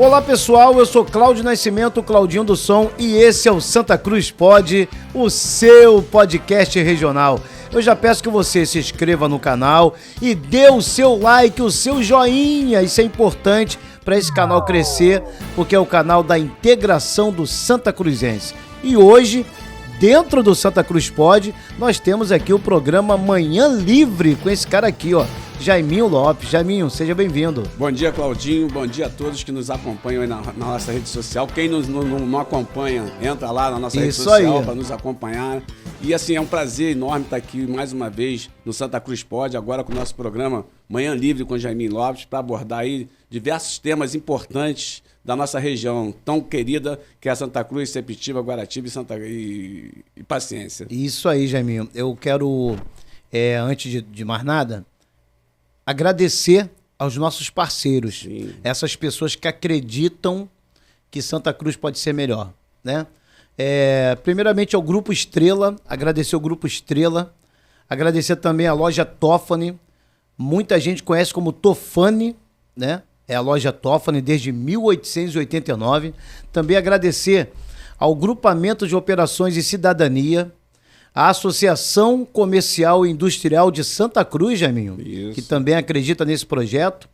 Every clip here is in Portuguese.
Olá pessoal, eu sou Cláudio Nascimento, Claudinho do Som, e esse é o Santa Cruz Pod, o seu podcast regional. Eu já peço que você se inscreva no canal e dê o seu like, o seu joinha, isso é importante para esse canal crescer, porque é o canal da integração do Santa Cruzense. E hoje, dentro do Santa Cruz Pod, nós temos aqui o programa Manhã Livre com esse cara aqui, ó, Jaiminho Lopes. Jaiminho, seja bem-vindo. Bom dia, Claudinho. Bom dia a todos que nos acompanham aí na nossa rede social. Quem não acompanha, entra lá na nossa rede social para nos acompanhar. E assim, é um prazer enorme estar aqui mais uma vez no Santa Cruz Pod, agora com o nosso programa Manhã Livre com Jaiminho Lopes, para abordar aí diversos temas importantes da nossa região tão querida, que é a Santa Cruz, Sepetiba, Guaratiba e Paciência. Isso aí, Jaiminho. Eu quero, antes de mais nada, agradecer aos nossos parceiros, sim, essas pessoas que acreditam que Santa Cruz pode ser melhor, né? Primeiramente ao Grupo Estrela, agradecer ao Grupo Estrela, agradecer também à loja Toffani, muita gente conhece como Tofani, né? É a loja Toffani desde 1889. Também agradecer ao Grupamento de Operações e Cidadania, a Associação Comercial e Industrial de Santa Cruz, Jaiminho, que também acredita nesse projeto.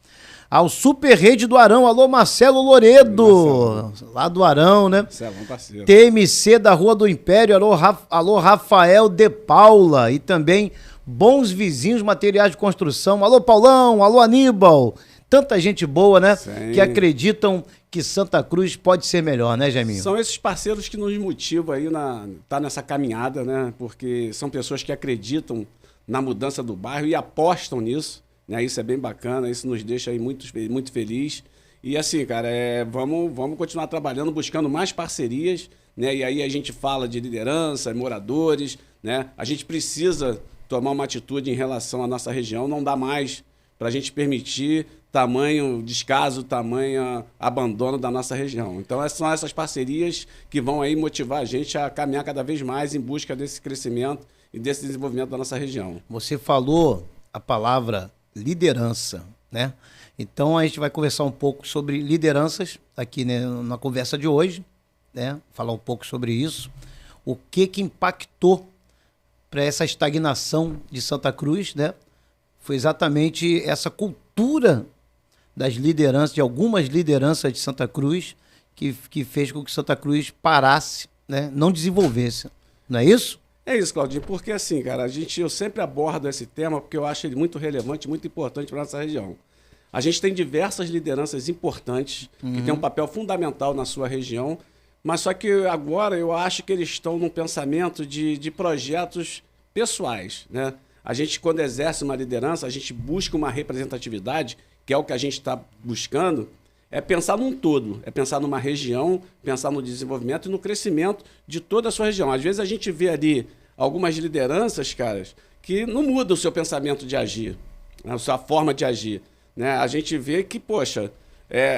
Ao Super Rede do Arão, alô Marcelo Loredo, lá do Arão, né? Parceiro. TMC da Rua do Império, alô Rafael de Paula, e também Bons Vizinhos Materiais de Construção, alô Paulão, alô Aníbal. Tanta gente boa, né? Sim. Que acreditam que Santa Cruz pode ser melhor, né, Jaiminho? São esses parceiros que nos motivam aí tá nessa caminhada, né? Porque são pessoas que acreditam na mudança do bairro e apostam nisso, né? Isso é bem bacana, isso nos deixa aí muito feliz. E assim, cara, vamos continuar trabalhando, buscando mais parcerias, né? E aí a gente fala de liderança, moradores, né? A gente precisa tomar uma atitude em relação à nossa região, não dá mais para a gente permitir tamanho descaso, tamanho abandono da nossa região. Então são essas parcerias que vão aí motivar a gente a caminhar cada vez mais em busca desse crescimento e desse desenvolvimento da nossa região. Você falou a palavra liderança, né? Então a gente vai conversar um pouco sobre lideranças aqui, né, na conversa de hoje, né? Falar um pouco sobre isso. O que impactou para essa estagnação de Santa Cruz, né? Foi exatamente essa cultura das lideranças, de algumas lideranças de Santa Cruz, que fez com que Santa Cruz parasse, né? Não desenvolvesse. Não é isso? É isso, Claudinho, porque assim, cara, eu sempre abordo esse tema porque eu acho ele muito relevante, muito importante para a nossa região. A gente tem diversas lideranças importantes, que têm um papel fundamental na sua região, mas só que agora eu acho que eles estão num pensamento de projetos pessoais, né? A gente, quando exerce uma liderança, a gente busca uma representatividade, que é o que a gente está buscando, é pensar num todo, é pensar numa região, pensar no desenvolvimento e no crescimento de toda a sua região. Às vezes a gente vê ali algumas lideranças, caras, que não mudam o seu pensamento de agir, né, a sua forma de agir, né? A gente vê que, poxa,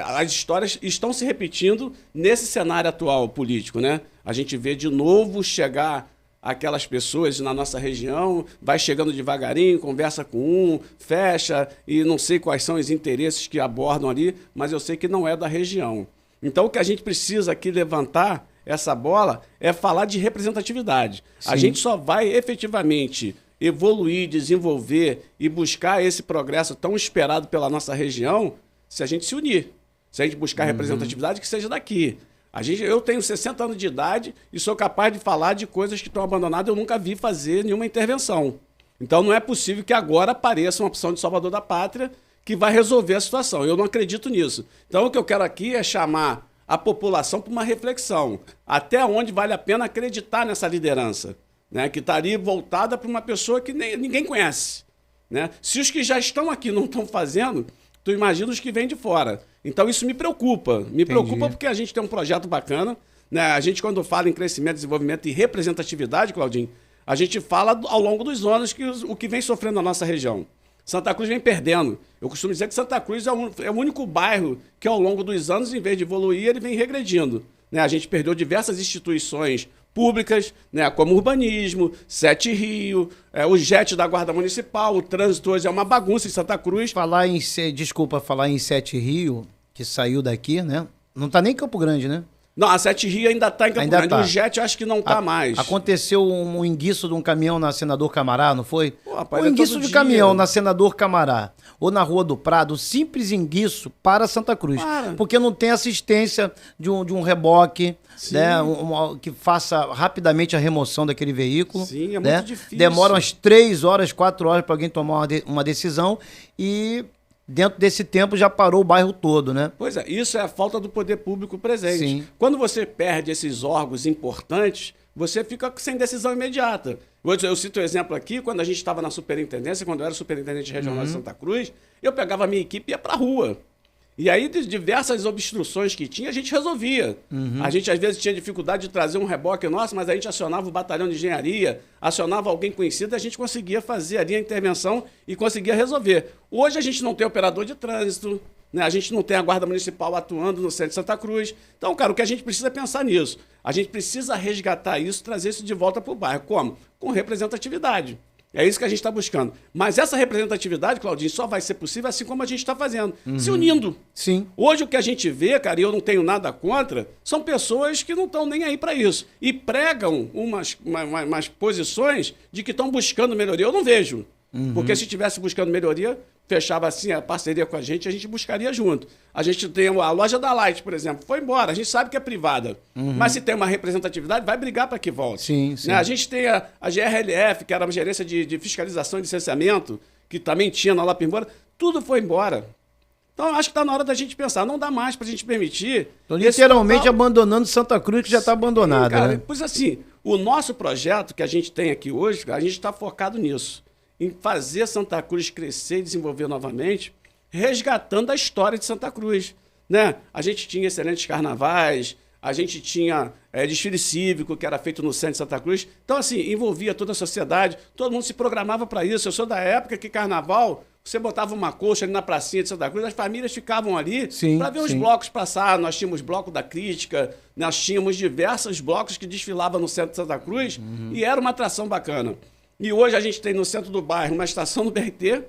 as histórias estão se repetindo nesse cenário atual político, né? A gente vê de novo chegar aquelas pessoas na nossa região, vai chegando devagarinho, conversa com um, fecha, e não sei quais são os interesses que abordam ali, mas eu sei que não é da região. Então o que a gente precisa aqui levantar essa bola é falar de representatividade. Sim. A gente só vai efetivamente evoluir, desenvolver e buscar esse progresso tão esperado pela nossa região se a gente se unir, se a gente buscar representatividade que seja daqui. Eu tenho 60 anos de idade e sou capaz de falar de coisas que estão abandonadas. Eu nunca vi fazer nenhuma intervenção. Então não é possível que agora apareça uma opção de salvador da pátria que vai resolver a situação. Eu não acredito nisso. Então o que eu quero aqui é chamar a população para uma reflexão. Até onde vale a pena acreditar nessa liderança, né? Que está ali voltada para uma pessoa que ninguém conhece, né? Se os que já estão aqui não estão fazendo, tu imagina os que vêm de fora. Então isso me preocupa. Me preocupa porque a gente tem um projeto bacana, né? A gente, quando fala em crescimento, desenvolvimento e representatividade, Claudinho, a gente fala ao longo dos anos o que vem sofrendo na nossa região. Santa Cruz vem perdendo. Eu costumo dizer que Santa Cruz é o único bairro que, ao longo dos anos, em vez de evoluir, ele vem regredindo, né? A gente perdeu diversas instituições públicas, né, como urbanismo, Sete Rio, o JET da Guarda Municipal, o trânsito hoje é uma bagunça em Santa Cruz. Falar em Sete Rio, que saiu daqui, né? Não tá nem em Campo Grande, né? Não, a 7 Rio ainda está em Campo Ainda Grande. tá. O Jet eu acho que não está mais. Aconteceu um enguiço de um caminhão na Senador Camará, não foi? Pô, rapaz, Um enguiço todo de dia. caminhão na Senador Camará ou na Rua do Prado, simples enguiço para Santa Cruz. Para. Porque não tem assistência de um reboque, Sim. né, que faça rapidamente a remoção daquele veículo. Sim, é né? muito difícil. Demora umas 3 horas, 4 horas para alguém tomar uma decisão e dentro desse tempo já parou o bairro todo, né? Pois é, isso é a falta do poder público presente. Sim. Quando você perde esses órgãos importantes, você fica sem decisão imediata. Eu cito o exemplo aqui, quando a gente estava na superintendência, quando eu era superintendente regional de Santa Cruz, eu pegava a minha equipe e ia para a rua. E aí, de diversas obstruções que tinha, a gente resolvia. A gente, às vezes, tinha dificuldade de trazer um reboque nosso, mas a gente acionava o batalhão de engenharia, acionava alguém conhecido, e a gente conseguia fazer ali a intervenção e conseguia resolver. Hoje, a gente não tem operador de trânsito, né? A gente não tem a Guarda Municipal atuando no centro de Santa Cruz. Então, cara, o que a gente precisa é pensar nisso. A gente precisa resgatar isso, trazer isso de volta para o bairro. Como? Com representatividade. É isso que a gente está buscando. Mas essa representatividade, Claudinho, só vai ser possível assim como a gente está fazendo, se unindo. Sim. Hoje o que a gente vê, cara, e eu não tenho nada contra, são pessoas que não estão nem aí para isso. E pregam umas posições de que estão buscando melhoria. Eu não vejo. Porque se estivesse buscando melhoria, fechava assim a parceria com a gente buscaria junto. A gente tem a loja da Light, por exemplo, foi embora. A gente sabe que é privada. Mas se tem uma representatividade, vai brigar para que volte. Sim, sim. Né? A gente tem a GRLF, que era uma gerência de fiscalização e licenciamento, que também tinha na Lapa embora. Tudo foi embora. Então, acho que está na hora da gente pensar. Não dá mais para a gente permitir... Então, literalmente abandonando Santa Cruz, que já está abandonada. Cara, né? Pois assim, o nosso projeto que a gente tem aqui hoje, a gente está focado nisso. Em fazer Santa Cruz crescer e desenvolver novamente, resgatando a história de Santa Cruz. Né? A gente tinha excelentes carnavais, a gente tinha desfile cívico, que era feito no centro de Santa Cruz. Então, assim, envolvia toda a sociedade, todo mundo se programava para isso. Eu sou da época que carnaval, você botava uma coxa ali na pracinha de Santa Cruz, as famílias ficavam ali para ver os blocos passar. Nós tínhamos bloco da crítica, nós tínhamos diversos blocos que desfilavam no centro de Santa Cruz e era uma atração bacana. E hoje a gente tem no centro do bairro uma estação do BRT,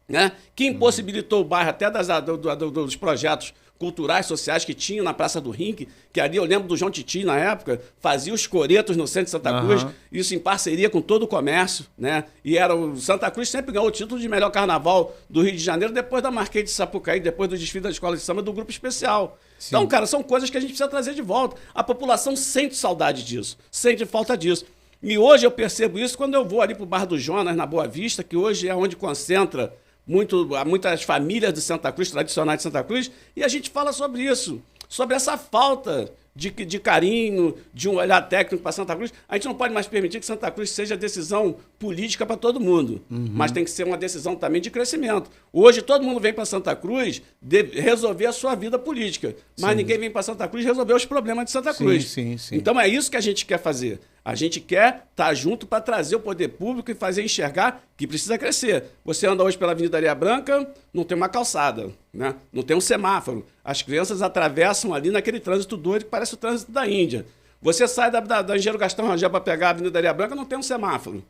né, que impossibilitou o bairro até dos projetos culturais, sociais que tinham na Praça do Rink, que ali eu lembro do João Titi na época, fazia os coretos no centro de Santa Cruz, isso em parceria com todo o comércio, né? E era o Santa Cruz sempre ganhou o título de melhor carnaval do Rio de Janeiro, depois da Marquês de Sapucaí, depois do desfile da Escola de Samba do Grupo Especial. Sim. Então, cara, são coisas que a gente precisa trazer de volta. A população sente saudade disso, sente falta disso. E hoje eu percebo isso quando eu vou ali para o Bar do Jonas, na Boa Vista, que hoje é onde concentra muitas famílias de Santa Cruz, tradicionais de Santa Cruz, e a gente fala sobre isso, sobre essa falta de carinho, de um olhar técnico para Santa Cruz. A gente não pode mais permitir que Santa Cruz seja decisão política para todo mundo, mas tem que ser uma decisão também de crescimento. Hoje todo mundo vem para Santa Cruz resolver a sua vida política, mas ninguém vem para Santa Cruz resolver os problemas de Santa Cruz. Sim. Então é isso que a gente quer fazer. A gente quer estar junto para trazer o poder público e fazer enxergar que precisa crescer. Você anda hoje pela Avenida Areia Branca, não tem uma calçada, né? Não tem um semáforo. As crianças atravessam ali naquele trânsito doido que parece o trânsito da Índia. Você sai da Engenheiro Gastão Rangel para pegar a Avenida Areia Branca, não tem um semáforo.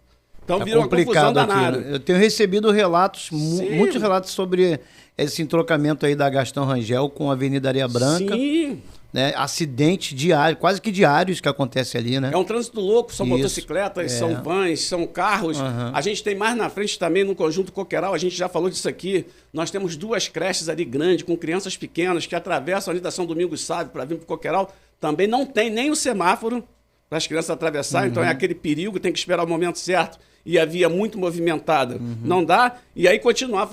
Então vira uma confusão danada. Aqui, né? Eu tenho recebido relatos, muitos relatos sobre esse entrocamento aí da Gastão Rangel com a Avenida Areia Branca. Sim. Né, acidentes diários, quase que diários que acontece ali, né? É um trânsito louco, são motocicletas, são vans, são carros. A gente tem mais na frente também no Conjunto Coqueiral, a gente já falou disso aqui. Nós temos 2 creches ali grandes, com crianças pequenas que atravessam ali da São Domingos Sávio para vir para o Coqueiral. Também não tem nem o semáforo para as crianças atravessarem, então é aquele perigo, tem que esperar o momento certo. E a via muito movimentada. Não dá. E aí continuando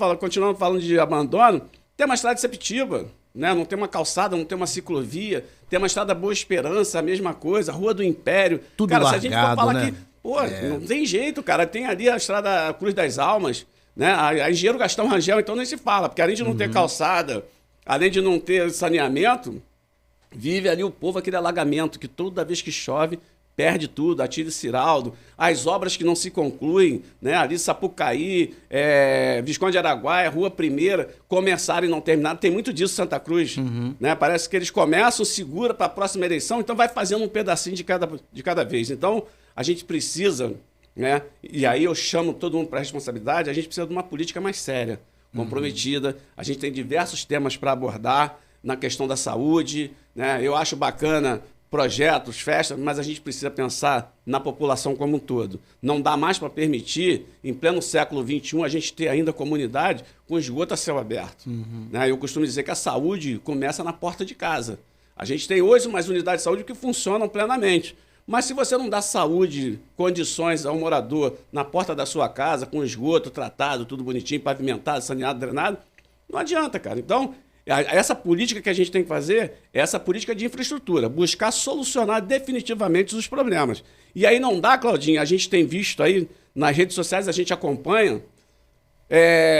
falando de abandono, tem uma estrada de Sepetiba. Né? Não tem uma calçada, não tem uma ciclovia, tem uma estrada Boa Esperança, a mesma coisa, Rua do Império. Tudo cara, largado, se a gente for falar né? que, não tem jeito, cara. Tem ali a estrada Cruz das Almas, né? A Engenheiro Gastão Rangel, então nem se fala, porque além de não ter calçada, além de não ter saneamento, vive ali o povo aquele alagamento, que toda vez que chove, perde tudo, Atílio Ciraldo, as obras que não se concluem, né? Ali Sapucaí, Visconde de Araguaia, Rua Primeira, começaram e não terminaram. Tem muito disso Santa Cruz. Né? Parece que eles começam, segura para a próxima eleição, então vai fazendo um pedacinho de cada vez. Então, a gente precisa, né? E aí eu chamo todo mundo para a responsabilidade, a gente precisa de uma política mais séria, comprometida. A gente tem diversos temas para abordar. na questão da saúde, né? Eu acho bacana projetos, festas, mas a gente precisa pensar na população como um todo. Não dá mais para permitir, em pleno século XXI, a gente ter ainda comunidade com esgoto a céu aberto. Né? Eu costumo dizer que a saúde começa na porta de casa. A gente tem hoje umas unidades de saúde que funcionam plenamente. Mas se você não dá saúde, condições ao morador na porta da sua casa, com esgoto tratado, tudo bonitinho, pavimentado, saneado, drenado, não adianta, cara. Então, essa política que a gente tem que fazer é essa política de infraestrutura, buscar solucionar definitivamente os problemas. E aí não dá, Claudinho, a gente tem visto aí nas redes sociais, a gente acompanha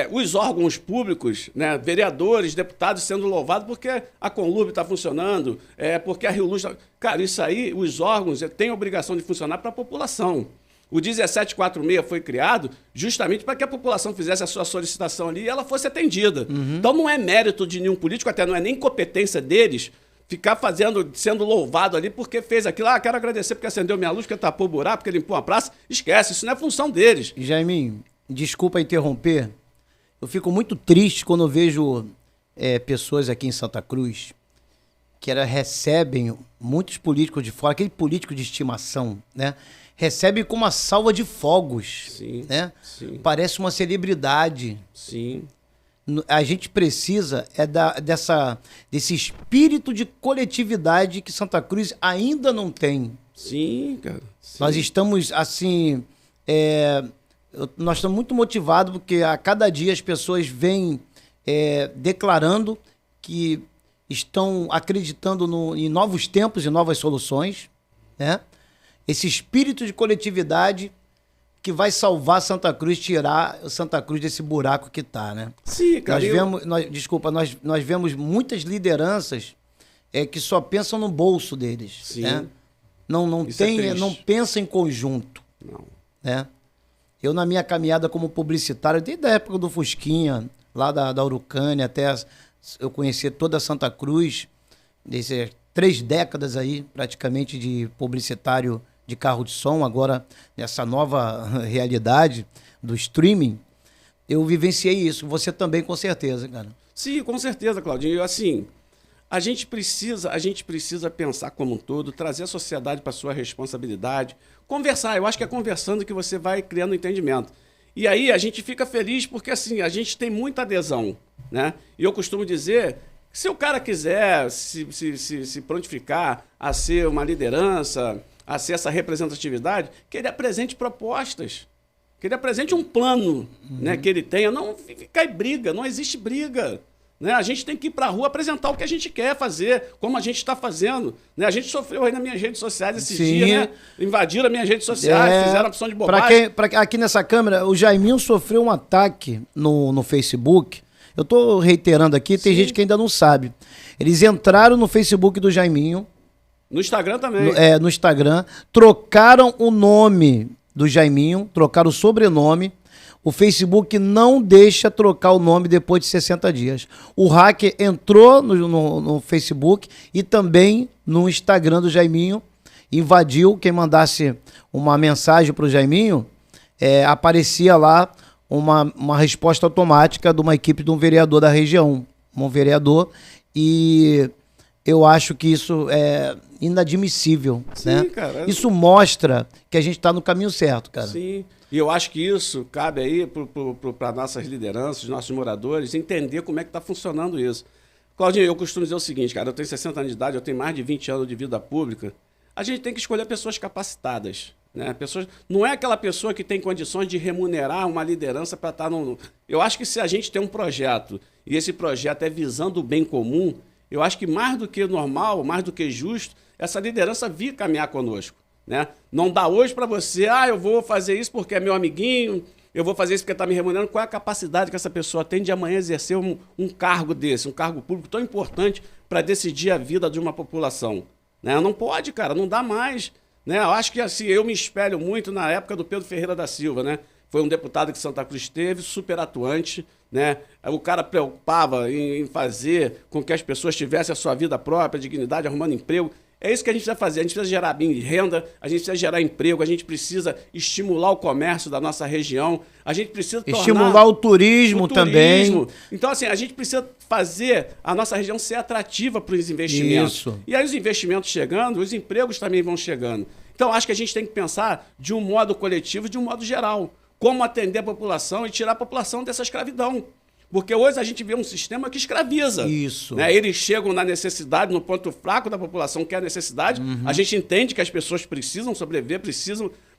os órgãos públicos, né, vereadores, deputados sendo louvados porque a Conlurb está funcionando, porque a Rio Luz está... Cara, isso aí, os órgãos têm a obrigação de funcionar para a população. O 1746 foi criado justamente para que a população fizesse a sua solicitação ali e ela fosse atendida. Então não é mérito de nenhum político, até não é nem competência deles ficar sendo louvado ali porque fez aquilo. Ah, quero agradecer porque acendeu minha luz, porque tapou o buraco, porque limpou a praça. Esquece, isso não é função deles. Jaiminho, desculpa interromper. Eu fico muito triste quando eu vejo pessoas aqui em Santa Cruz que recebem muitos políticos de fora, aquele político de estimação, né? Recebe com uma salva de fogos, Sim, né? sim. Parece uma celebridade. Sim. A gente precisa desse espírito de coletividade que Santa Cruz ainda não tem. Sim, cara. Sim. Nós estamos, assim... nós estamos muito motivados porque a cada dia as pessoas vêm declarando que estão acreditando em novos tempos e novas soluções, né? Esse espírito de coletividade que vai salvar Santa Cruz, tirar Santa Cruz desse buraco que está, né? Sim, cara. Nós vemos muitas lideranças que só pensam no bolso deles. Sim. Né? Não pensam em conjunto. Não. Né? Eu, na minha caminhada como publicitário, desde a época do Fusquinha, lá da Urucânia, até eu conhecer toda Santa Cruz, desde 3 décadas aí, praticamente, de publicitário de carro de som, agora nessa nova realidade do streaming, eu vivenciei isso. Você também, com certeza, cara. Sim, com certeza, Claudinho. Assim, a gente precisa pensar como um todo, trazer a sociedade para a sua responsabilidade, conversar. Eu acho que é conversando que você vai criando entendimento. E aí a gente fica feliz porque assim, a gente tem muita adesão, né? E eu costumo dizer, se o cara quiser se prontificar a ser uma liderança, a ser essa representatividade, que ele apresente propostas, que ele apresente um plano, né, que ele tenha. Não ficar em briga, não existe briga. Né? A gente tem que ir para a rua apresentar o que a gente quer fazer, como a gente está fazendo. Né? A gente sofreu aí nas minhas redes sociais esses dias, né? Invadiram as minhas redes sociais, fizeram a opção de bobagem. Aqui nessa câmera, o Jaiminho sofreu um ataque no Facebook. Eu estou reiterando aqui, tem gente que ainda não sabe. Eles entraram no Facebook do Jaiminho. No Instagram também. No Instagram. Trocaram o nome do Jaiminho, trocaram o sobrenome. O Facebook não deixa trocar o nome depois de 60 dias. O hacker entrou no Facebook e também no Instagram do Jaiminho, invadiu. Quem mandasse uma mensagem para o Jaiminho, aparecia lá uma resposta automática de uma equipe de um vereador da região. Um vereador. E eu acho que isso é inadmissível. Sim, né? Cara. Isso mostra que a gente está no caminho certo, cara. Sim. E eu acho que isso cabe aí para nossas lideranças, nossos moradores, entender como é que está funcionando isso. Claudinho, eu costumo dizer o seguinte, cara, eu tenho 60 anos de idade, eu tenho mais de 20 anos de vida pública. A gente tem que escolher pessoas capacitadas. Né? Não é aquela pessoa que tem condições de remunerar uma liderança para estar no... Eu acho que se a gente tem um projeto, e esse projeto é visando o bem comum, eu acho que mais do que normal, mais do que justo, essa liderança vir caminhar conosco. Né? Não dá hoje para você, eu vou fazer isso porque é meu amiguinho, eu vou fazer isso porque está me remunerando. Qual é a capacidade que essa pessoa tem de amanhã exercer um cargo desse, um cargo público tão importante para decidir a vida de uma população? Né? Não pode, cara, não dá mais. Né? Eu acho que assim, eu me espelho muito na época do Pedro Ferreira da Silva, né? Foi um deputado que Santa Cruz teve, super atuante, né? O cara preocupava em fazer com que as pessoas tivessem a sua vida própria, dignidade, arrumando emprego. É isso que a gente precisa fazer. A gente precisa gerar renda, a gente precisa gerar emprego, a gente precisa estimular o comércio da nossa região, a gente precisa estimular o turismo também. Então, assim, a gente precisa fazer a nossa região ser atrativa para os investimentos. Isso. E aí os investimentos chegando, os empregos também vão chegando. Então, acho que a gente tem que pensar de um modo coletivo, de um modo geral. Como atender a população e tirar a população dessa escravidão. Porque hoje a gente vê um sistema que escraviza. Isso. Né? Eles chegam na necessidade, no ponto fraco da população, que é a necessidade. A gente entende que as pessoas precisam sobreviver,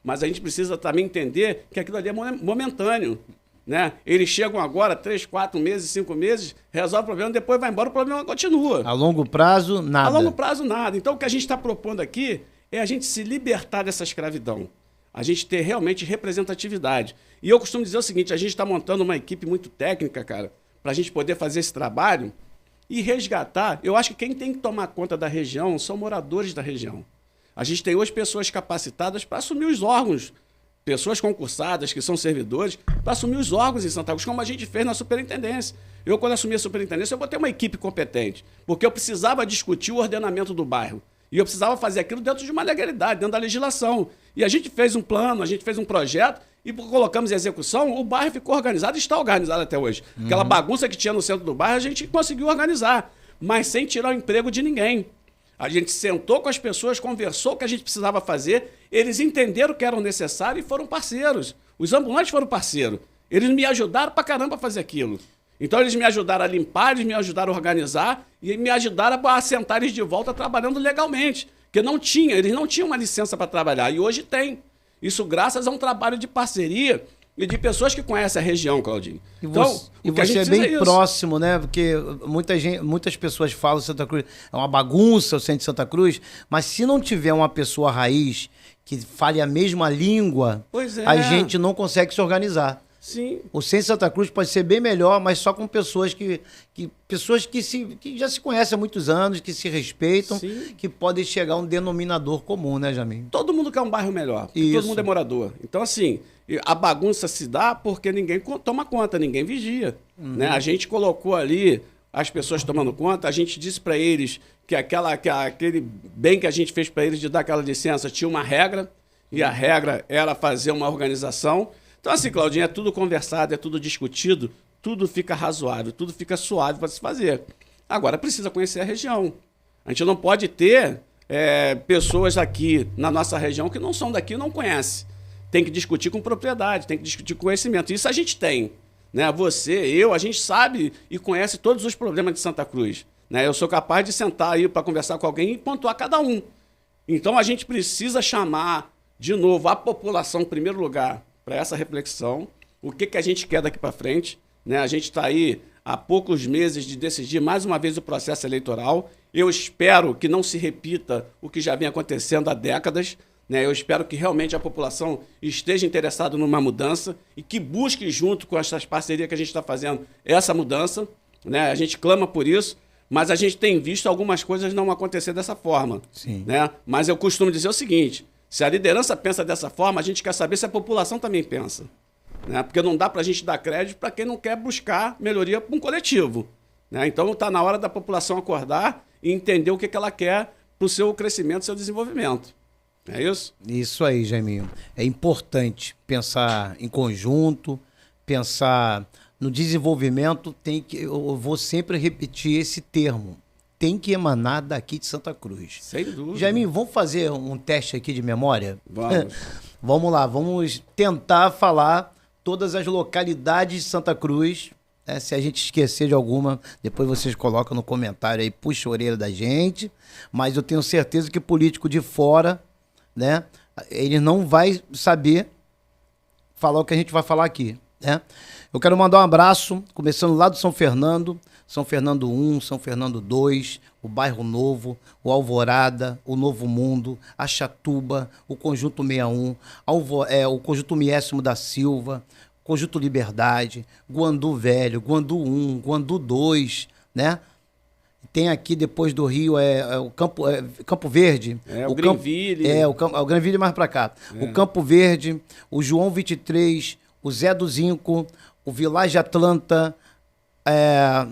mas a gente precisa também entender que aquilo ali é momentâneo. Né? Eles chegam agora, 3, 4 meses, 5 meses, resolve o problema, depois vai embora, o problema continua. A longo prazo, nada. A longo prazo, nada. Então, o que a gente está propondo aqui é a gente se libertar dessa escravidão. A gente ter realmente representatividade. E eu costumo dizer o seguinte, a gente está montando uma equipe muito técnica, cara, para a gente poder fazer esse trabalho e resgatar. Eu acho que quem tem que tomar conta da região são moradores da região. A gente tem hoje pessoas capacitadas para assumir os órgãos, pessoas concursadas, que são servidores, para assumir os órgãos em Santa Cruz, como a gente fez na superintendência. Eu, quando assumi a superintendência, eu botei uma equipe competente, porque eu precisava discutir o ordenamento do bairro. E eu precisava fazer aquilo dentro de uma legalidade, dentro da legislação. E a gente fez um plano, a gente fez um projeto e colocamos em execução, o bairro ficou organizado e está organizado até hoje. Aquela bagunça que tinha no centro do bairro, a gente conseguiu organizar, mas sem tirar o emprego de ninguém. A gente sentou com as pessoas, conversou o que a gente precisava fazer, eles entenderam o que era necessário e foram parceiros. Os ambulantes foram parceiros. Eles me ajudaram pra caramba a fazer aquilo. Então eles me ajudaram a limpar, eles me ajudaram a organizar e me ajudaram a assentar eles de volta trabalhando legalmente. Porque eles não tinham uma licença para trabalhar e hoje tem. Isso graças a um trabalho de parceria e de pessoas que conhecem a região, Claudinho. E você é bem próximo, né? Porque muitas pessoas falam que Santa Cruz é uma bagunça, o centro de Santa Cruz, mas se não tiver uma pessoa raiz que fale a mesma língua, a gente não consegue se organizar. Sim. O Centro de Santa Cruz pode ser bem melhor, mas só com pessoas que já se conhecem há muitos anos, que se respeitam, Sim. que podem chegar a um denominador comum, né, Jamil? Todo mundo quer um bairro melhor, porque todo mundo é morador. Então, assim, a bagunça se dá porque ninguém toma conta, ninguém vigia. Né? A gente colocou ali as pessoas tomando conta, a gente disse para eles que aquele bem que a gente fez para eles de dar aquela licença tinha uma regra, e a regra era fazer uma organização. Então, assim, Claudinho, é tudo conversado, é tudo discutido, tudo fica razoável, tudo fica suave para se fazer. Agora, precisa conhecer a região. A gente não pode ter pessoas aqui na nossa região que não são daqui e não conhecem. Tem que discutir com propriedade, tem que discutir com conhecimento. Isso a gente tem. Né? Você, eu, a gente sabe e conhece todos os problemas de Santa Cruz. Né? Eu sou capaz de sentar aí para conversar com alguém e pontuar cada um. Então, a gente precisa chamar, de novo, a população, em primeiro lugar, para essa reflexão, o que a gente quer daqui para frente. Né? A gente está aí há poucos meses de decidir mais uma vez o processo eleitoral. Eu espero que não se repita o que já vem acontecendo há décadas. Né? Eu espero que realmente a população esteja interessada numa mudança e que busque, junto com essas parcerias que a gente está fazendo, essa mudança. Né? A gente clama por isso, mas a gente tem visto algumas coisas não acontecer dessa forma. Sim. Né? Mas eu costumo dizer o seguinte: se a liderança pensa dessa forma, a gente quer saber se a população também pensa. Né? Porque não dá para a gente dar crédito para quem não quer buscar melhoria para um coletivo. Né? Então está na hora da população acordar e entender o que ela quer para o seu crescimento, seu desenvolvimento. É isso? Isso aí, Jaiminho. É importante pensar em conjunto, pensar no desenvolvimento. Eu vou sempre repetir esse termo. Tem que emanar daqui de Santa Cruz. Sem dúvida. Jaiminho, vamos fazer um teste aqui de memória? Vamos. Vamos lá, vamos tentar falar todas as localidades de Santa Cruz. Né? Se a gente esquecer de alguma, depois vocês colocam no comentário aí, puxa a orelha da gente. Mas eu tenho certeza que político de fora, né, ele não vai saber falar o que a gente vai falar aqui. Né? Eu quero mandar um abraço, começando lá do São Fernando 1, São Fernando 2, o Bairro Novo, o Alvorada, o Novo Mundo, a Chatuba, o Conjunto 61, o Conjunto Miésimo da Silva, Conjunto Liberdade, Guandu Velho, Guandu 1, Guandu 2, né? Tem aqui, depois do Rio, o Campo Verde. O Greenville. O Greenville mais para cá. O Campo Verde, o João 23, o Zé do Zinco, o Village Atlanta,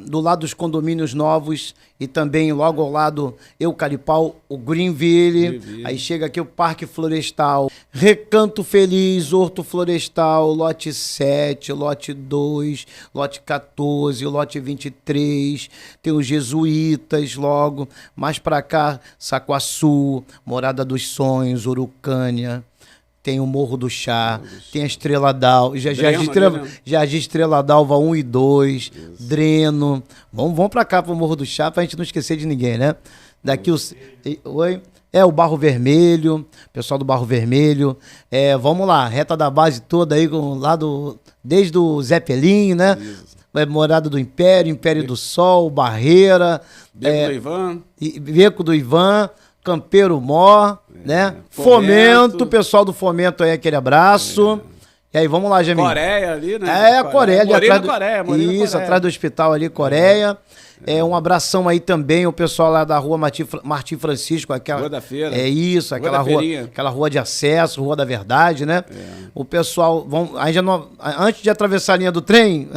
do lado dos condomínios novos e também logo ao lado Eucalipau, o Greenville. Aí chega aqui o Parque Florestal, Recanto Feliz, Horto Florestal, lote 7, lote 2, lote 14, lote 23, tem os Jesuítas logo, mais pra cá, Saquaçu, Morada dos Sonhos, Urucânia. Tem o Morro do Chá, tem a Estrela d'Alva, Jardim Estrela d'Alva 1 e 2, isso. Dreno. Vamos pra cá, pro Morro do Chá, pra gente não esquecer de ninguém, né? Daqui Oi? O Barro Vermelho, pessoal do Barro Vermelho. Vamos lá, reta da base toda aí, desde o Zé Pelinho, né? Morada do Império, Império do Sol, Barreira. Beco do Ivan. Beco do Ivan. Campeiro Mó, né? Fomento, o pessoal do Fomento aí, aquele abraço. E aí, vamos lá, Jamil. Coreia ali, né? Coreia ali atrás do... Coreia, Isso, atrás do hospital ali, Coreia. Um abração aí também, o pessoal lá da rua Martim Francisco, aquela... Rua da Feira. Isso, aquela rua de acesso, Rua da Verdade, né? O pessoal, aí já não... Antes de atravessar a linha do trem,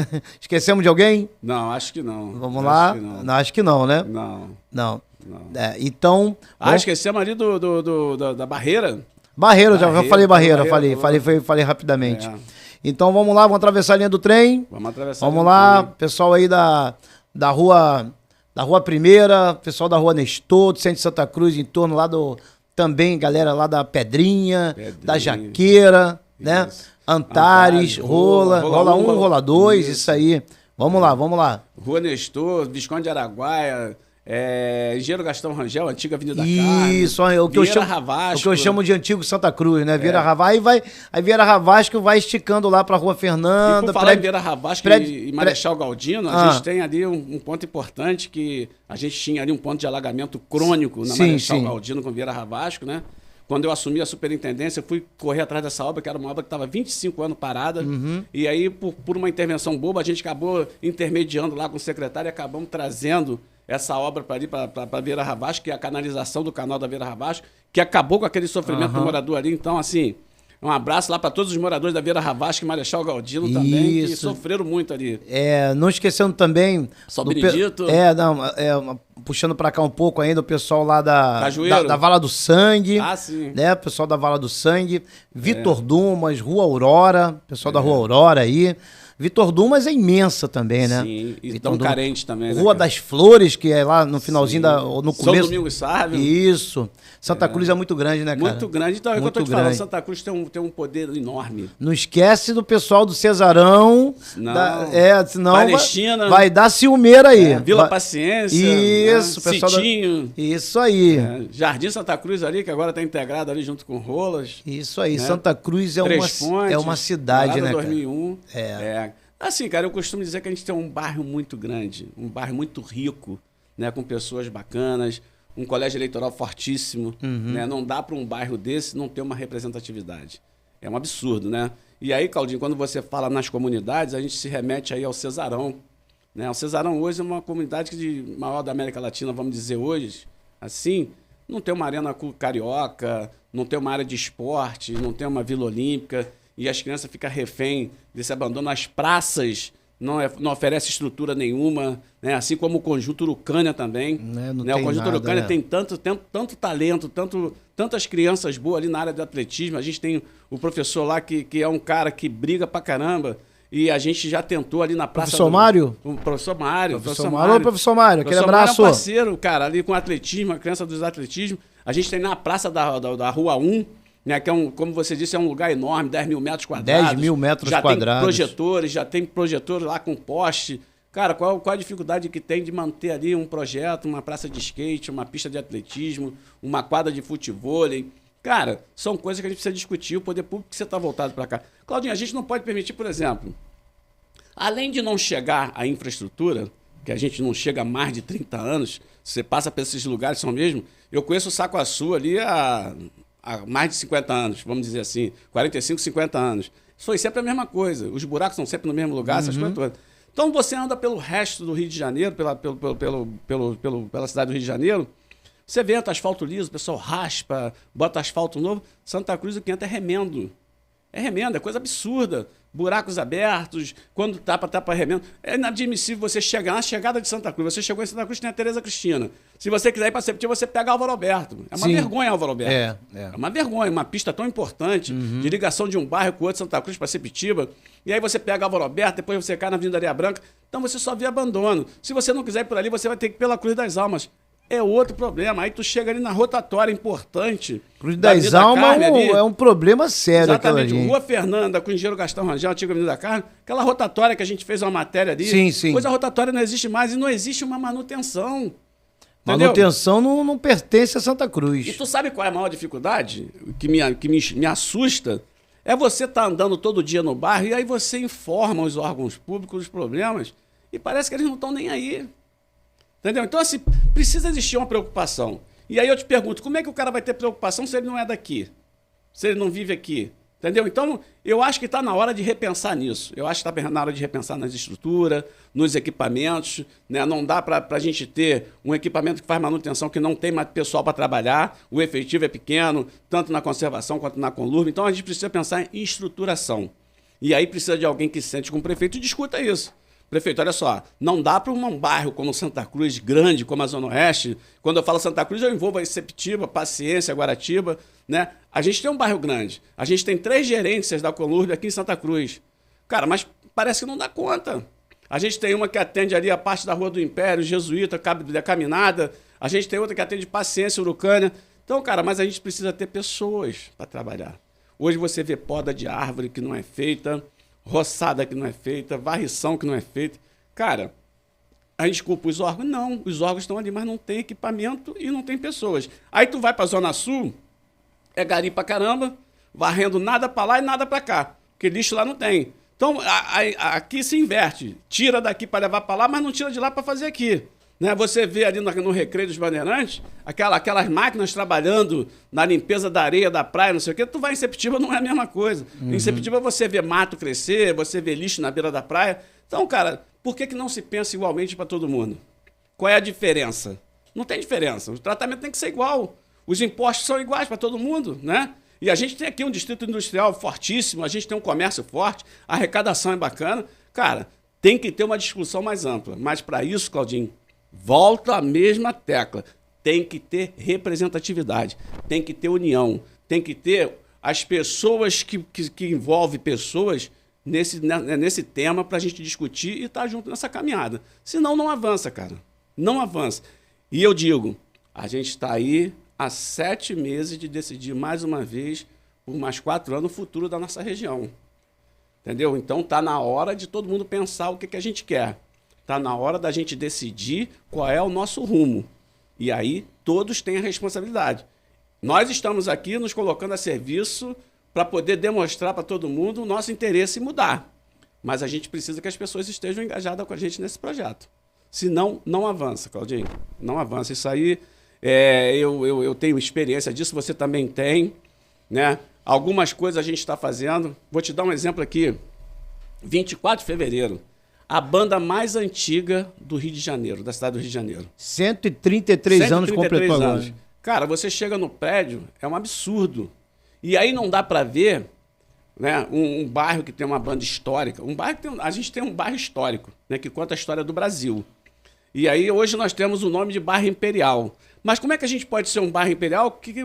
esquecemos de alguém? Não, acho que não. Vamos lá? Não, acho que não, né? Não. Então... esquecemos ali da Barreira. Barreira, já falei Barreira, falei rapidamente. Então vamos lá, vamos atravessar a linha do trem. Vamos lá, pessoal aí da rua 1ª, pessoal da rua Nestor, do Centro de Santa Cruz, em torno lá também, galera lá da Pedrinha. Da Jaqueira, né? Antares, Rola 1, Rola 2, isso aí. Vamos lá. Rua Nestor, Visconde de Araguaia, Engenheiro Gastão Rangel, antiga Avenida Carne. Isso, o que eu chamo de antigo Santa Cruz, né? Vieira Ravasco, aí Vieira Ravasco vai esticando lá pra Rua Fernanda. E por falar em Vieira Ravasco e Marechal Galdino, a gente tem ali um ponto importante, que a gente tinha ali um ponto de alagamento crônico na Marechal Galdino com Vieira Ravasco, né? Quando eu assumi a superintendência, eu fui correr atrás dessa obra, que era uma obra que estava 25 anos parada. E aí, por uma intervenção boba, a gente acabou intermediando lá com o secretário e acabamos trazendo essa obra para ali, para Vieira Ravasco, que é a canalização do canal da Vieira Ravasco, que acabou com aquele sofrimento do morador ali. Então, assim, um abraço lá para todos os moradores da Vieira Ravasco e Marechal Galdino também, que sofreram muito ali. Não esquecendo também... São Benedito. Puxando para cá um pouco ainda, o pessoal lá da Vala do Sangue. Sim. Né? O pessoal da Vala do Sangue. Vitor Dumas, Rua Aurora, pessoal da Rua Aurora aí. Vitor Dumas é imensa também, né? Sim, e tão carente também, né? Rua das Flores, que é lá no finalzinho, no começo. São Domingos Sávio. Isso. Santa Cruz é muito grande, né, cara? Muito grande. Então, é o que eu tô te falando, Santa Cruz tem um poder enorme. Não esquece do pessoal do Cesarão. Senão Palestina. Vai dar ciumeira aí. Vila Paciência. Isso, pessoal. Citinho. Isso aí. Jardim Santa Cruz ali, que agora tá integrado ali junto com Rolas. Isso aí. Né? Santa Cruz é uma cidade, né, 2001. Assim, cara, eu costumo dizer que a gente tem um bairro muito grande, um bairro muito rico, né, com pessoas bacanas, um colégio eleitoral fortíssimo, né? Não dá para um bairro desse não ter uma representatividade. É um absurdo, né? E aí, Claudinho, quando você fala nas comunidades, a gente se remete aí ao Cesarão, né? O Cesarão hoje é uma comunidade maior da América Latina, vamos dizer hoje, assim, não tem uma arena carioca, não tem uma área de esporte, não tem uma Vila Olímpica, e as crianças ficam refém desse abandono. As praças não oferecem estrutura nenhuma, né? Assim como o Conjunto Urucânia também. Né? O Conjunto Urucânia tem tanto talento, tantas crianças boas ali na área de atletismo. A gente tem o professor lá que é um cara que briga pra caramba. E a gente já tentou ali na praça... Professor Mário? O professor Mário. Alô, professor Mário, aquele abraço. Mário é um parceiro, cara, ali com atletismo, a criança dos atletismo. A gente tem na praça da Rua 1, né, que como você disse, é um lugar enorme, 10 mil metros quadrados. 10 mil metros quadrados. Já tem projetores lá com poste. Cara, qual a dificuldade que tem de manter ali um projeto, uma praça de skate, uma pista de atletismo, uma quadra de futevôlei? Cara, são coisas que a gente precisa discutir, o poder público que você está voltado para cá. Claudinho, a gente não pode permitir, por exemplo, além de não chegar à infraestrutura, que a gente não chega há mais de 30 anos, você passa por esses lugares, são mesmo... Eu conheço o Saquaçu ali há mais de 50 anos, vamos dizer assim, 45, 50 anos. Foi sempre a mesma coisa, os buracos estão sempre no mesmo lugar, essas coisas todas. Então você anda pelo resto do Rio de Janeiro, pela cidade do Rio de Janeiro, você vê asfalto liso, o pessoal raspa, bota asfalto novo. Santa Cruz, o que entra é remendo. É remendo, é coisa absurda. Buracos abertos, quando tapa remendo. É inadmissível você chegar na chegada de Santa Cruz. Você chegou em Santa Cruz, tem a Tereza Cristina. Se você quiser ir para Sepetiba, você pega Álvaro Alberto. É uma vergonha, Álvaro Alberto. É uma vergonha, uma pista tão importante, de ligação de um bairro com o outro, Santa Cruz para Sepetiba. E aí você pega Álvaro Alberto, depois você cai na Avenida Areia Branca. Então você só vê abandono. Se você não quiser ir por ali, você vai ter que ir pela Cruz das Almas. É outro problema. Aí tu chega ali na rotatória importante. Cruz das Almas é um problema sério. Exatamente. Rua Fernanda, com o engenheiro Gastão Rangel, antiga Avenida da Carne. Aquela rotatória que a gente fez uma matéria ali. Sim. Pois a rotatória não existe mais e não existe uma manutenção. Manutenção não pertence a Santa Cruz. E tu sabe qual é a maior dificuldade que me assusta? É você estar andando todo dia no bairro e aí você informa os órgãos públicos dos problemas e parece que eles não estão nem aí. Entendeu? Então, assim, precisa existir uma preocupação. E aí eu te pergunto, como é que o cara vai ter preocupação se ele não é daqui? Se ele não vive aqui? Entendeu? Então, eu acho que está na hora de repensar nisso. Eu acho que está na hora de repensar nas estruturas, nos equipamentos. Né? Não dá para a gente ter um equipamento que faz manutenção que não tem mais pessoal para trabalhar. O efetivo é pequeno, tanto na conservação quanto na Conlurb. Então, a gente precisa pensar em estruturação. E aí precisa de alguém que sente com o prefeito e discuta isso. Prefeito, olha só, não dá para um bairro como Santa Cruz, grande como a Zona Oeste, quando eu falo Santa Cruz, eu envolvo a Sepetiba, Paciência, Guaratiba, né? A gente tem um bairro grande, a gente tem 3 gerências da Conlurb aqui em Santa Cruz. Cara, mas parece que não dá conta. A gente tem uma que atende ali a parte da Rua do Império, Jesuíta, da Caminada, a gente tem outra que atende Paciência, Urucânia. Então, cara, mas a gente precisa ter pessoas para trabalhar. Hoje você vê poda de árvore que não é feita, roçada que não é feita, varrição que não é feita. Cara, a gente culpa os órgãos? Não, os órgãos estão ali, mas não tem equipamento e não tem pessoas. Aí tu vai para a Zona Sul, é gari pra caramba, varrendo nada para lá e nada para cá, porque lixo lá não tem. Então, aqui se inverte. Tira daqui para levar para lá, mas não tira de lá para fazer aqui. Né? Você vê ali no Recreio dos Bandeirantes, aquelas máquinas trabalhando na limpeza da areia, da praia, não sei o quê. Tu vai em Sepetiba, não é a mesma coisa. Em Sepetiba você vê mato crescer, você vê lixo na beira da praia. Então, cara, por que não se pensa igualmente para todo mundo? Qual é a diferença? Não tem diferença. O tratamento tem que ser igual. Os impostos são iguais para todo mundo, né? E a gente tem aqui um distrito industrial fortíssimo, a gente tem um comércio forte, a arrecadação é bacana. Cara, tem que ter uma discussão mais ampla. Mas para isso, Claudinho, volta à mesma tecla. Tem que ter representatividade, tem que ter união, tem que ter as pessoas que envolvem pessoas nesse tema para a gente discutir e estar junto nessa caminhada. Senão não avança, cara. Não avança. E eu digo, a gente está aí há 7 meses de decidir mais uma vez, por mais 4 anos, o futuro da nossa região. Entendeu? Então está na hora de todo mundo pensar o que a gente quer. Está na hora da gente decidir qual é o nosso rumo. E aí todos têm a responsabilidade. Nós estamos aqui nos colocando a serviço para poder demonstrar para todo mundo o nosso interesse em mudar. Mas a gente precisa que as pessoas estejam engajadas com a gente nesse projeto. Senão, não avança, Claudinho. Não avança. Isso aí, eu tenho experiência disso, você também tem. Né? Algumas coisas a gente está fazendo. Vou te dar um exemplo aqui. 24 de fevereiro. A banda mais antiga do Rio de Janeiro, da cidade do Rio de Janeiro. 133 anos completou agora. Cara, você chega no prédio, é um absurdo. E aí não dá para ver, né, um bairro que tem uma banda histórica. A gente tem um bairro histórico, né, que conta a história do Brasil. E aí hoje nós temos o nome de bairro Imperial. Mas como é que a gente pode ser um bairro Imperial que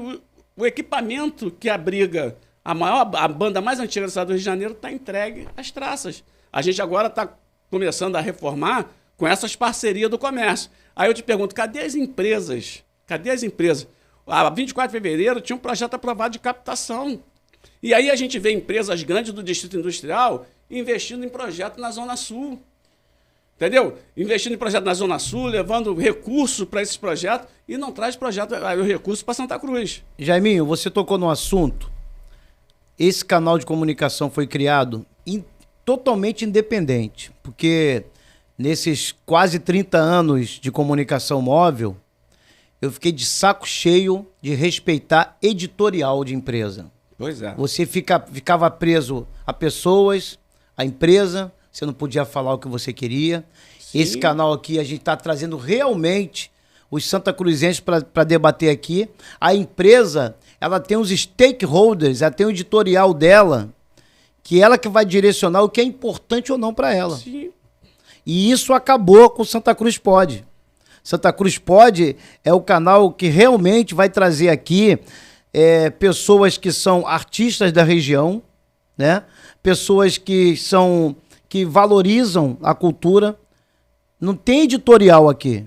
o equipamento que abriga a banda mais antiga da cidade do Rio de Janeiro está entregue às traças? A gente agora está começando a reformar com essas parcerias do comércio. Aí eu te pergunto, cadê as empresas? Cadê as empresas? A 24 de fevereiro tinha um projeto aprovado de captação. E aí a gente vê empresas grandes do Distrito Industrial investindo em projeto na Zona Sul. Entendeu? Investindo em projeto na Zona Sul, levando recurso para esses projetos e não traz recurso para Santa Cruz. Jaiminho, você tocou no assunto. Esse canal de comunicação foi criado totalmente independente, porque nesses quase 30 anos de comunicação móvel, eu fiquei de saco cheio de respeitar editorial de empresa. Pois é. Você ficava preso a pessoas, a empresa, você não podia falar o que você queria. Sim. Esse canal aqui, a gente está trazendo realmente os santacruzenses para debater aqui. A empresa, ela tem os stakeholders, ela tem o editorial dela, que ela que vai direcionar o que é importante ou não para ela. Sim. E isso acabou com o Santa Cruz Pod. Santa Cruz Pod é o canal que realmente vai trazer aqui pessoas que são artistas da região, né? Pessoas que valorizam a cultura. Não tem editorial aqui.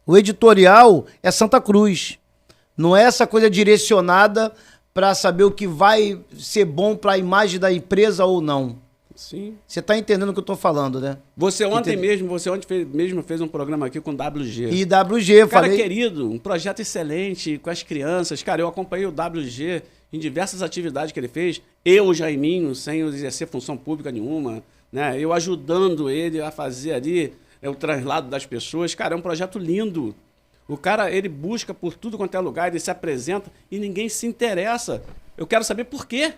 O editorial é Santa Cruz. Não é essa coisa direcionada para saber o que vai ser bom para a imagem da empresa ou não. Sim. Você está entendendo o que eu estou falando, né? Você ontem mesmo fez um programa aqui com o WG. E WG, eu cara falei... querido, um projeto excelente com as crianças. Cara, eu acompanhei o WG em diversas atividades que ele fez. Eu, o Jaiminho, sem exercer função pública nenhuma, né? Eu ajudando ele a fazer ali o translado das pessoas. Cara, é um projeto lindo. O cara, ele busca por tudo quanto é lugar, ele se apresenta e ninguém se interessa. Eu quero saber por quê.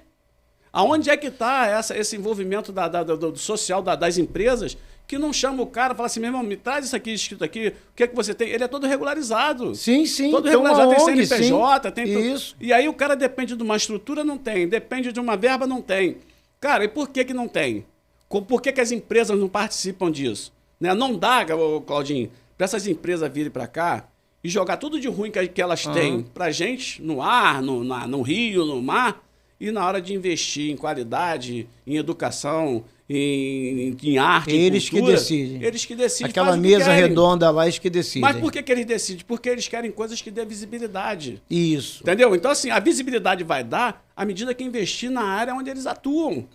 Aonde é que está esse envolvimento do social das empresas que não chama o cara e fala assim, meu irmão, me traz isso aqui escrito aqui, o que é que você tem? Ele é todo regularizado. Sim, sim. Todo regularizado, tem ONG, CNPJ, sim. tem tudo. Isso. E aí o cara depende de uma estrutura, não tem. Depende de uma verba, não tem. Cara, e por que não tem? Por que as empresas não participam disso? Né? Não dá, Claudinho, para essas empresas virem para cá e jogar tudo de ruim que elas têm para gente no ar, no rio, no mar, e na hora de investir em qualidade, em educação, em arte, eles em cultura, que decidem. Eles que decidem. Aquela mesa redonda lá, eles que decidem. Mas por que eles decidem? Porque eles querem coisas que dê visibilidade. Isso. Entendeu? Então, assim, a visibilidade vai dar à medida que investir na área onde eles atuam.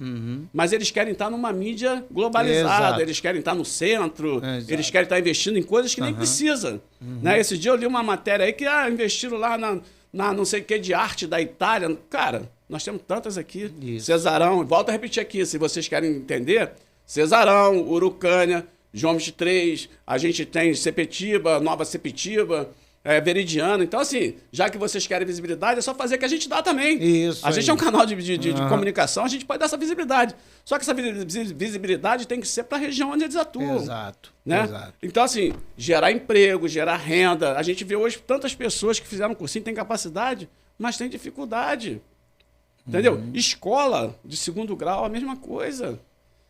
Mas eles querem estar numa mídia globalizada, Exato. eles querem estar no centro, Exato. eles querem estar investindo em coisas que nem precisa. Né? Esse dia eu li uma matéria aí que investiram lá na não sei o que de arte da Itália. Cara, nós temos tantas aqui. Isso. Cesarão, volto a repetir aqui, se vocês querem entender. Cesarão, Urucânia, João 23, a gente tem Sepetiba, Nova Sepetiba, Veridiana. Então, assim, já que vocês querem visibilidade, é só fazer que a gente dá também. Isso a gente é um canal de comunicação, a gente pode dar essa visibilidade. Só que essa visibilidade tem que ser para a região onde eles atuam. Exato. Né? Exato. Então, assim, gerar emprego, gerar renda. A gente vê hoje tantas pessoas que fizeram cursinho, têm capacidade, mas têm dificuldade. Entendeu? Escola de segundo grau, a mesma coisa.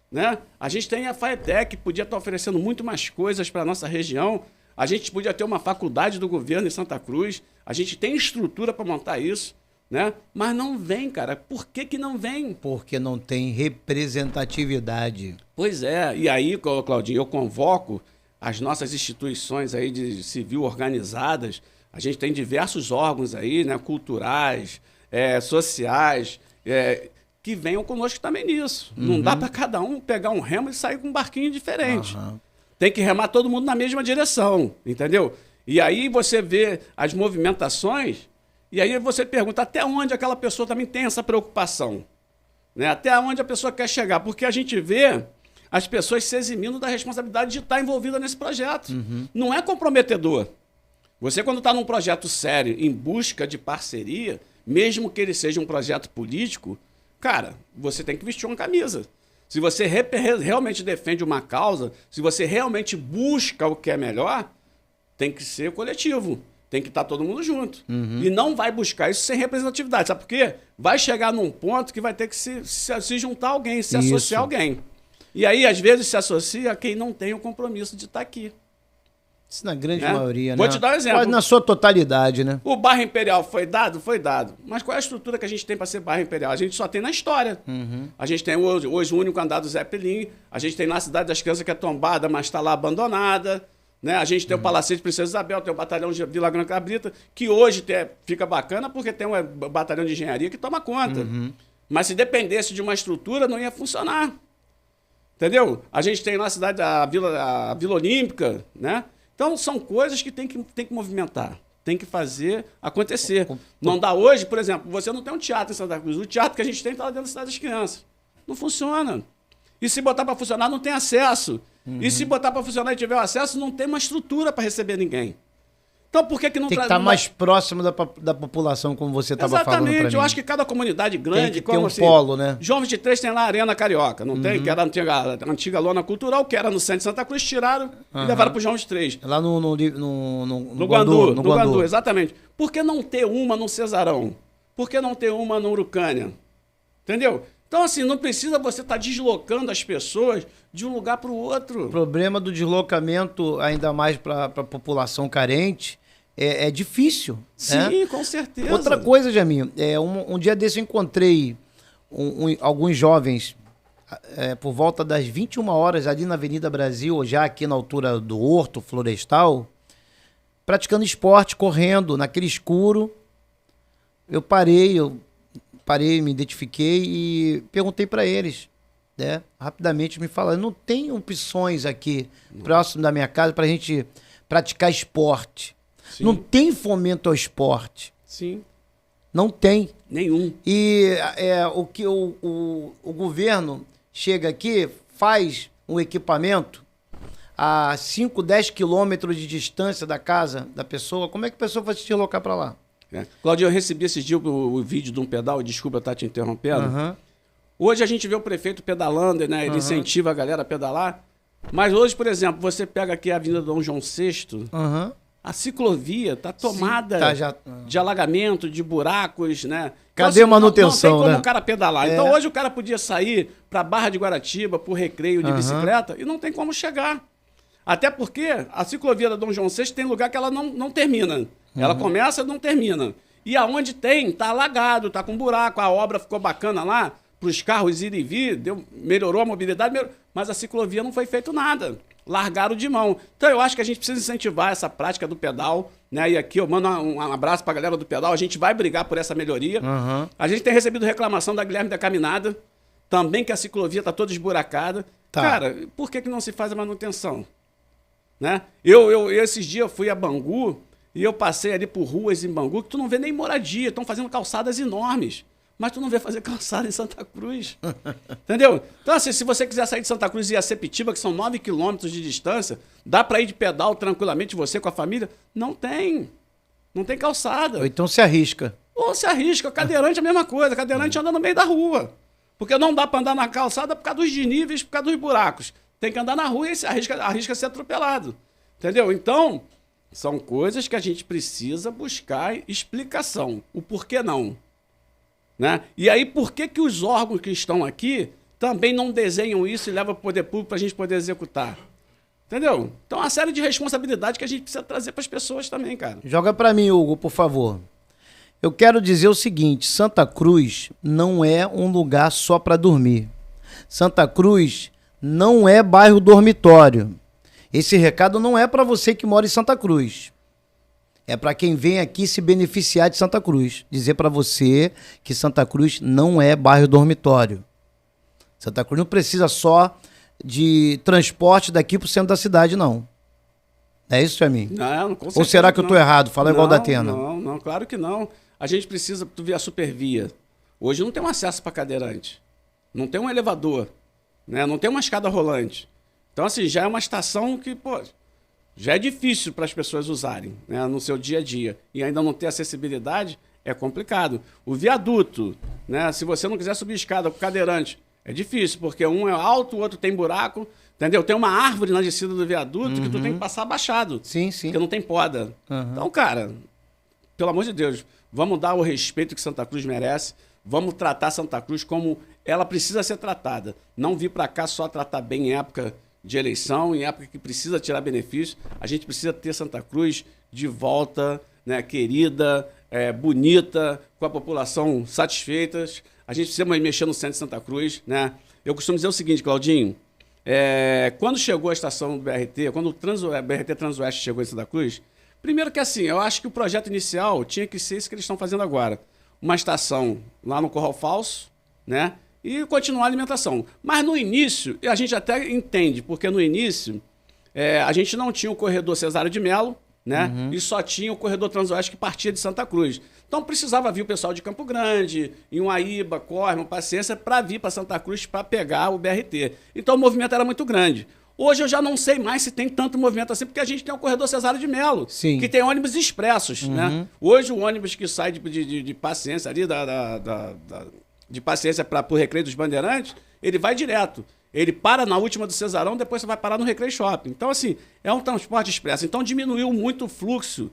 Né? A gente tem a FAETEC, que podia estar oferecendo muito mais coisas para a nossa região. A gente podia ter uma faculdade do governo em Santa Cruz. A gente tem estrutura para montar isso. Né? Mas não vem, cara. Por que não vem? Porque não tem representatividade. Pois é. E aí, Claudinho, eu convoco as nossas instituições aí de civil organizadas. A gente tem diversos órgãos aí, né, culturais, sociais, que venham conosco também nisso. Não dá para cada um pegar um remo e sair com um barquinho diferente. Tem que remar todo mundo na mesma direção, entendeu? E aí você vê as movimentações e aí você pergunta até onde aquela pessoa também tem essa preocupação. Né? Até onde a pessoa quer chegar. Porque a gente vê as pessoas se eximindo da responsabilidade de estar envolvida nesse projeto. Não é comprometedor. Você, quando está num projeto sério, em busca de parceria, mesmo que ele seja um projeto político, cara, você tem que vestir uma camisa. Se você realmente defende uma causa, se você realmente busca o que é melhor, tem que ser coletivo. Tem que estar todo mundo junto. E não vai buscar isso sem representatividade. Sabe por quê? Vai chegar num ponto que vai ter que se juntar a alguém, se associar a alguém. E aí, às vezes, se associa a quem não tem o compromisso de estar aqui. Isso na grande maioria, né? Vou te dar um exemplo. Quase na sua totalidade, né? O bairro Imperial foi dado? Foi dado. Mas qual é a estrutura que a gente tem para ser bairro Imperial? A gente só tem na história. A gente tem hoje o único andar do Zeppelin. A gente tem na Cidade das Crianças, que é tombada, mas está lá abandonada. Né? A gente tem o Palacete de Princesa Isabel, tem o Batalhão de Vila Grande Cabrita, que hoje fica bacana porque tem um batalhão de engenharia que toma conta. Mas se dependesse de uma estrutura, não ia funcionar. Entendeu? A gente tem na cidade a Vila Olímpica, né? Então, são coisas que tem que movimentar, tem que fazer acontecer. Não dá hoje, por exemplo, você não tem um teatro em Santa Cruz. O teatro que a gente tem está lá dentro da Cidade das Crianças. Não funciona. E se botar para funcionar, não tem acesso. E se botar para funcionar e tiver o acesso, não tem uma estrutura para receber ninguém. Então, por que não tem que estar mais próximo da população, como você estava falando para mim? Exatamente. Eu acho que cada comunidade grande... Tem que ter um polo, né? João 23 tem lá a Arena Carioca, não tem? Que era a antiga lona cultural, que era no centro de Santa Cruz, tiraram e levaram para o João 23. Lá no Guandu. No Guandu, exatamente. Por que não ter uma no Cesarão? Por que não ter uma no Urucânia? Entendeu? Então, assim, não precisa você estar deslocando as pessoas de um lugar para o outro. O problema do deslocamento, ainda mais para a população carente, é difícil. Sim, né? com certeza. Outra coisa, Jaminho, um dia desse eu encontrei alguns jovens por volta das 21 horas ali na Avenida Brasil, já aqui na altura do Horto Florestal, praticando esporte, correndo naquele escuro. Eu parei, me identifiquei e perguntei para eles, né? Rapidamente me falaram, não tem opções aqui próximo da minha casa para a gente praticar esporte. Sim. Não tem fomento ao esporte. Sim. Não tem. Nenhum. E o que o governo chega aqui, faz um equipamento a 5, 10 quilômetros de distância da casa da pessoa. Como é que a pessoa vai se deslocar para lá? Cláudio, eu recebi esses dias o vídeo de um pedal, desculpa estar te interrompendo. Uhum. Hoje a gente vê o prefeito pedalando, né? Ele incentiva a galera a pedalar. Mas hoje, por exemplo, você pega aqui a Avenida Dom João VI, a ciclovia está tomada de alagamento, de buracos, né? Cadê a manutenção, não tem como né? o cara pedalar. Então hoje o cara podia sair para Barra de Guaratiba, por recreio de bicicleta, e não tem como chegar. Até porque a ciclovia da Dom João VI tem lugar que ela não termina. Ela começa e não termina. E aonde tem, tá alagado, tá com buraco, a obra ficou bacana lá, para os carros ir e vir, melhorou a mobilidade, mas a ciclovia não foi feito nada. Largaram de mão. Então eu acho que a gente precisa incentivar essa prática do pedal, né? E aqui eu mando um abraço para a galera do pedal, a gente vai brigar por essa melhoria. A gente tem recebido reclamação da Guilherme da Caminada, também que a ciclovia está toda esburacada. Tá. Cara, por que não se faz a manutenção? Né? Eu esses dias eu fui a Bangu e eu passei ali por ruas em Bangu que tu não vê nem moradia, estão fazendo calçadas enormes. Mas tu não vê fazer calçada em Santa Cruz. Entendeu? Então, assim, se você quiser sair de Santa Cruz e ir a Sepetiba, que são 9 quilômetros de distância, dá para ir de pedal tranquilamente, você com a família? Não tem. Não tem calçada. Ou então se arrisca. Ou se arrisca. Cadeirante é a mesma coisa. Cadeirante anda no meio da rua. Porque não dá para andar na calçada por causa dos desníveis, por causa dos buracos. Tem que andar na rua e se arrisca ser atropelado. Entendeu? Então, são coisas que a gente precisa buscar explicação. O porquê não. Né? E aí, por que os órgãos que estão aqui também não desenham isso e levam para o poder público para a gente poder executar? Entendeu? Então, é uma série de responsabilidades que a gente precisa trazer para as pessoas também, cara. Joga para mim, Hugo, por favor. Eu quero dizer o seguinte, Santa Cruz não é um lugar só para dormir. Santa Cruz não é bairro dormitório. Esse recado não é para você que mora em Santa Cruz. É para quem vem aqui se beneficiar de Santa Cruz. Dizer para você que Santa Cruz não é bairro dormitório. Santa Cruz não precisa só de transporte daqui para o centro da cidade, não. É isso, Jamin? Não, com certeza. Ou será que eu estou errado? Fala igual da Atena. Não, claro que não. A gente precisa, tu vê a supervia. Hoje não tem um acesso para cadeirante. Não tem um elevador. Né? Não tem uma escada rolante. Então, assim, já é uma estação que, pô, já é difícil para as pessoas usarem, né, no seu dia a dia. E ainda não ter acessibilidade é complicado. O viaduto, né, se você não quiser subir escada com cadeirante, é difícil, porque um é alto, o outro tem buraco, entendeu? Tem uma árvore na descida do viaduto que tu tem que passar abaixado. Sim, sim. Porque não tem poda. Então, cara, pelo amor de Deus, vamos dar o respeito que Santa Cruz merece, vamos tratar Santa Cruz como ela precisa ser tratada. Não vir para cá só tratar bem em época de eleição, em época que precisa tirar benefício. A gente precisa ter Santa Cruz de volta, né, querida, bonita, com a população satisfeita. A gente precisa mexer no centro de Santa Cruz, né? Eu costumo dizer o seguinte, Claudinho, quando chegou a estação do BRT, quando o BRT Transoeste chegou em Santa Cruz, primeiro que assim, eu acho que o projeto inicial tinha que ser isso que eles estão fazendo agora. Uma estação lá no Corral Falso, né? E continuar a alimentação. Mas no início, a gente até entende, porque no início a gente não tinha o corredor Cesário de Melo, né? E só tinha o corredor Transoeste que partia de Santa Cruz. Então precisava vir o pessoal de Campo Grande, Uaíba, Corma, Paciência, para vir para Santa Cruz para pegar o BRT. Então o movimento era muito grande. Hoje eu já não sei mais se tem tanto movimento assim, porque a gente tem o corredor Cesário de Melo, que tem ônibus expressos, né? Hoje o ônibus que sai de Paciência ali, de Paciência para o Recreio dos Bandeirantes, ele vai direto. Ele para na última do Cesarão, depois você vai parar no Recreio Shopping. Então, assim, é um transporte expresso. Então, diminuiu muito o fluxo